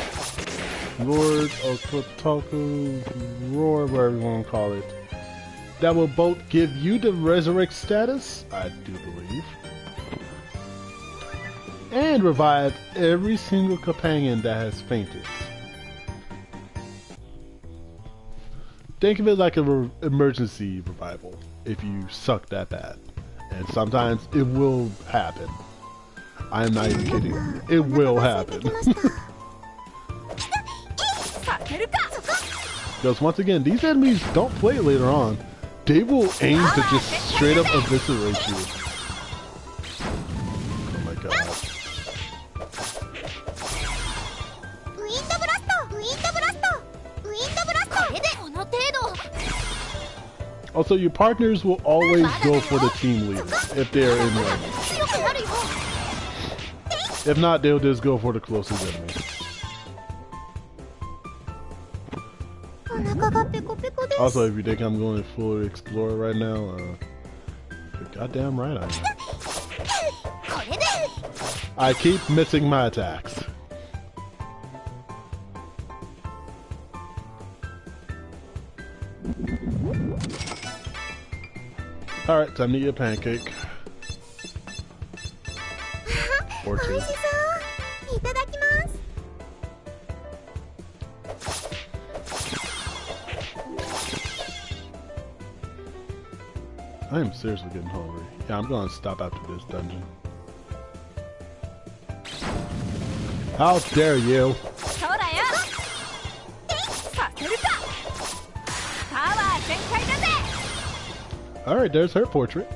Lord of Touhou Roar, whatever you want to call it, that will both give you the resurrect status, I do believe, and revive every single companion that has fainted. Think of it like an emergency revival if you suck that bad. And sometimes it will happen. I'm not even kidding. It will happen. Because once again, these enemies don't play later on. They will aim to just straight up eviscerate you. Oh my god. Also, your partners will always go for the team leader if they're in there. If not, they'll just go for the closest enemy. Also, if you think I'm going to fully explore right now, you're goddamn right I am. I keep missing my attacks. Alright, time to eat a pancake. Or two. I am seriously getting hungry. Yeah, I'm gonna stop after this dungeon. How dare you! Alright, there's her portrait.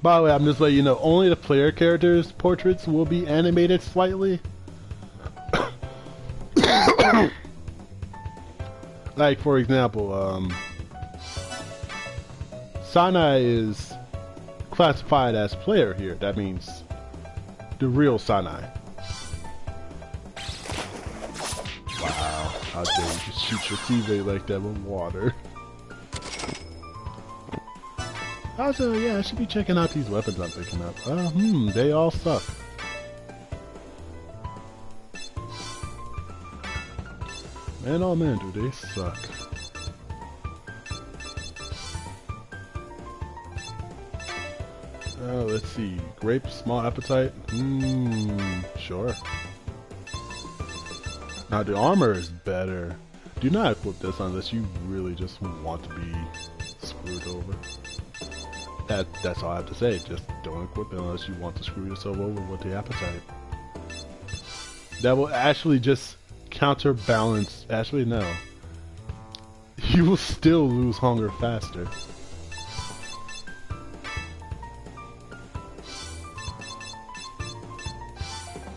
By the way, I'm just letting you know, only the player characters' portraits will be animated slightly. Like, for example, Sanai is classified as player here. That means the real Sanai. Wow, how dare you just shoot your teammate like that with water. Also, yeah, I should be checking out these weapons I'm picking up. They all suck. Man, oh man, do they suck. Let's see. Grape, small appetite? Sure. Now the armor is better. Do not equip this unless you really just want to be screwed over. That's all I have to say. Just don't equip it unless you want to screw yourself over with the appetite. That will actually just counterbalance. Actually, no. You will still lose hunger faster.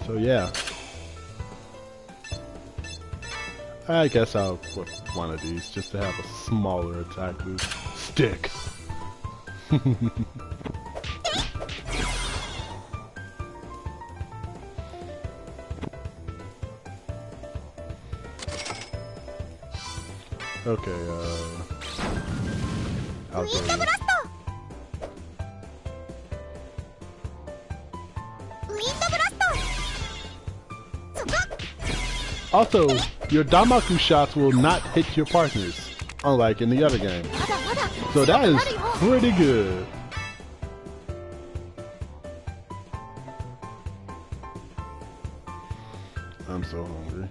So yeah. I guess I'll equip one of these just to have a smaller attack boost. Stick! Okay, how dare you. Also, your Damaku shots will not hit your partners, unlike in the other game. So that is pretty good. I'm so hungry.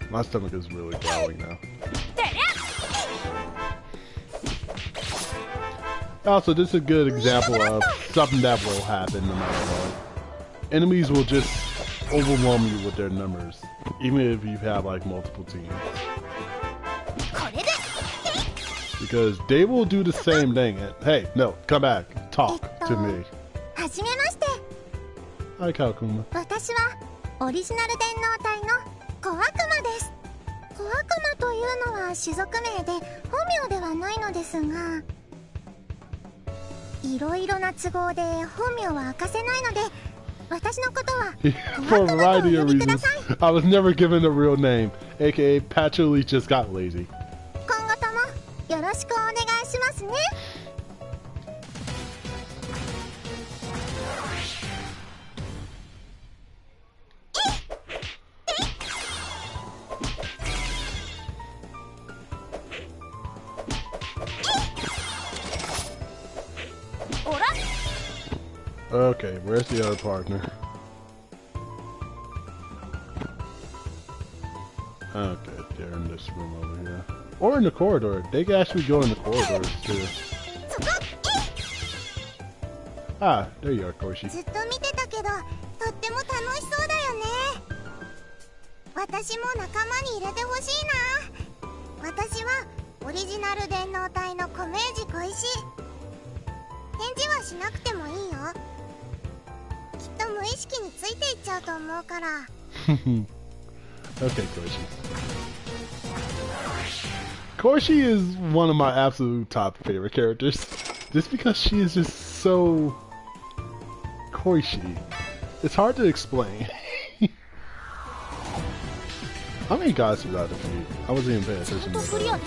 My stomach is really growling now. Also, this is a good example of something that will happen no matter what. Enemies will just overwhelm you with their numbers, even if you have like multiple teams. because they will do the same thing. And, hey, no, come back. Talk to me. はじめまして。 Hi, Kalkuma. 私はオリジナル電脳隊の小悪魔です。小悪魔というのは種族名で本名ではないのですが、いろいろな都合で本名は明かせないので、私のことは For a variety of reasons, I was never given a real name, aka Patchouli just got lazy. 今後ともよろしくお願いしますね。Okay, where's the other partner? Okay, they're in this room over here. Or in the corridor. They can actually go in the corridors too. Ah, there you are, Koshi. ずっと見てたけど、とっても楽しそうだよね。私も仲間に入れてほしいな。私はオリジナル電脳隊のコメージ小石。返事はしなくてもいいよ。きっと無意識についていっちゃうと思うから。Okay, Koshi. Koshi is one of my absolute top favorite characters. Just because she is just so Koshi. It's hard to explain. How many gods did I defeat? I wasn't even paying attention to that.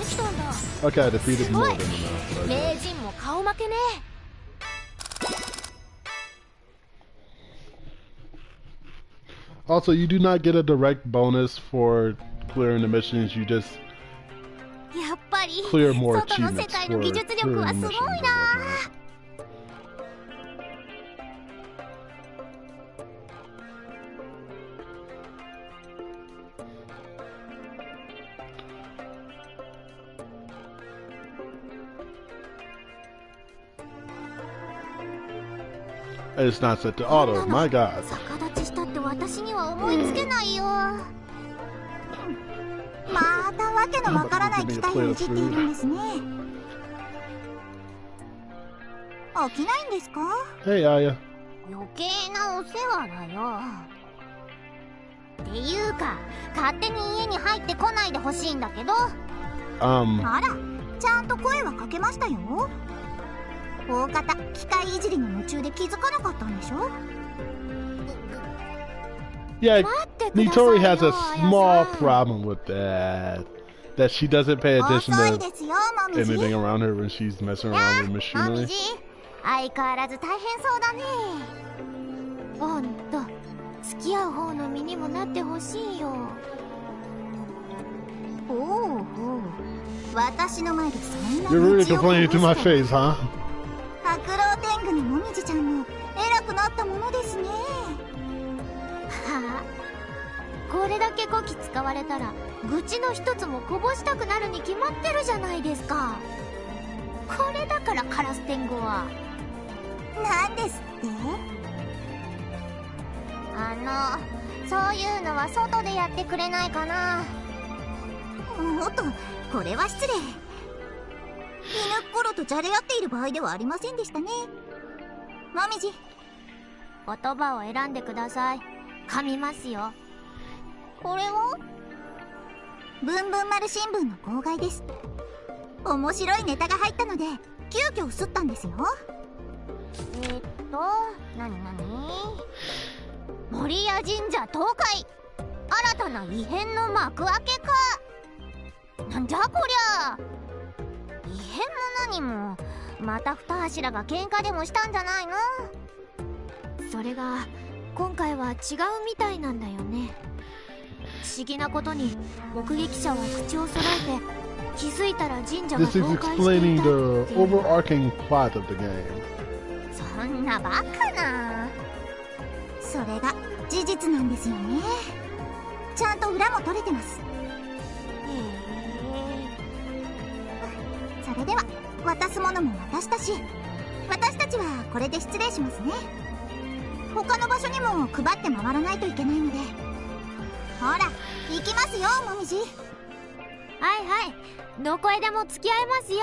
Okay, I defeated more than enough. 名人も顔負けね。Also, you do not get a direct bonus for clearing the missions. You just やっぱり clear more 外の世 achievements 界 for の技術力は clearing すご missions い and な。 whatnot. It's not set to auto. My God. 逆立ちしたって私には思いつけないよ。またわけのわからない機械をいじっているんですね。起きないんですか？ Hey, Aya. 余計なお世話だよ。っていうか、勝手に家に入ってこないでほしいんだけど。あら、ちゃんと声はかけましたよ。大方機械いじりに夢中で気づかなかったんでしょ。 Yeah, Nitori has a small problem with that. That she doesn't pay attention 遅い to ですよ、もみじ。 anything around her when she's messing around with もみ machinery. じ、相変わらず大変そうだね。ほんと、付き合う方の身にもなってほしいよ。おう、私の前でそんな You're really 道を complaining to my こぼして face, huh? 白老天狗のもみじちゃんも偉くなったものですね。はあ、これだけこき使われたら愚痴の一つもこぼしたくなるに決まってるじゃないですか。これだからカラス天狗は。なんですって？そういうのは外でやってくれないかな。おっと、これは失礼。犬っころとじゃれ合っている場合ではありませんでしたね。もみじ、言葉を選んでください。噛みますよ。これはブンブン丸新聞の号外です。面白いネタが入ったので急遽刷ったんですよ。なに森屋神社倒壊、新たな異変の幕開けか。なんじゃこりゃ。異変も何も、また二柱が喧嘩でもしたんじゃないの？それが今回は違うみたいなんだよね。不思議なことに目撃者は口を揃えて気づいたら神社が This is 倒壊してい explaining た the overarching plot of the game. そんなバカな。それが事実なんですよね。ちゃんと裏も取れてます。それでは渡すものも渡したし、私たちはこれで失礼しますね。他の場所にも配って回らないといけないので。ほら、行きますよ、もみじ。はいはい、どこへでも付き合えますよ。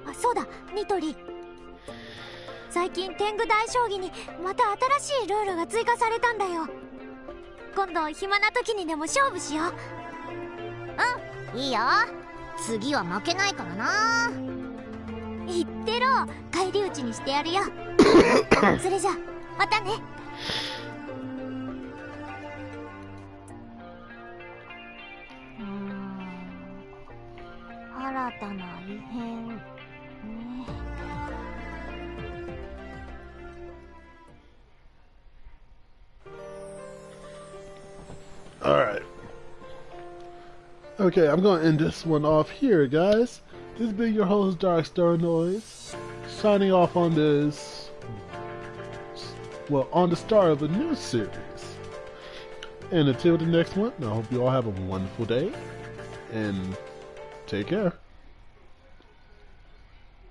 あ、そうだ、ニトリ。最近天狗大将棋にまた新しいルールが追加されたんだよ。今度暇な時にでも勝負しよう。うん、いいよ。次は負けないからな。言ってろ、返り討ちにしてやるよ。それじゃまたね。新たな異変ね。Alright. Okay, I'm going to end this one off here, guys. This has been your host, Dark Star Noise, signing off on this, well, on the start of a new series. And until the next one, I hope you all have a wonderful day, and take care.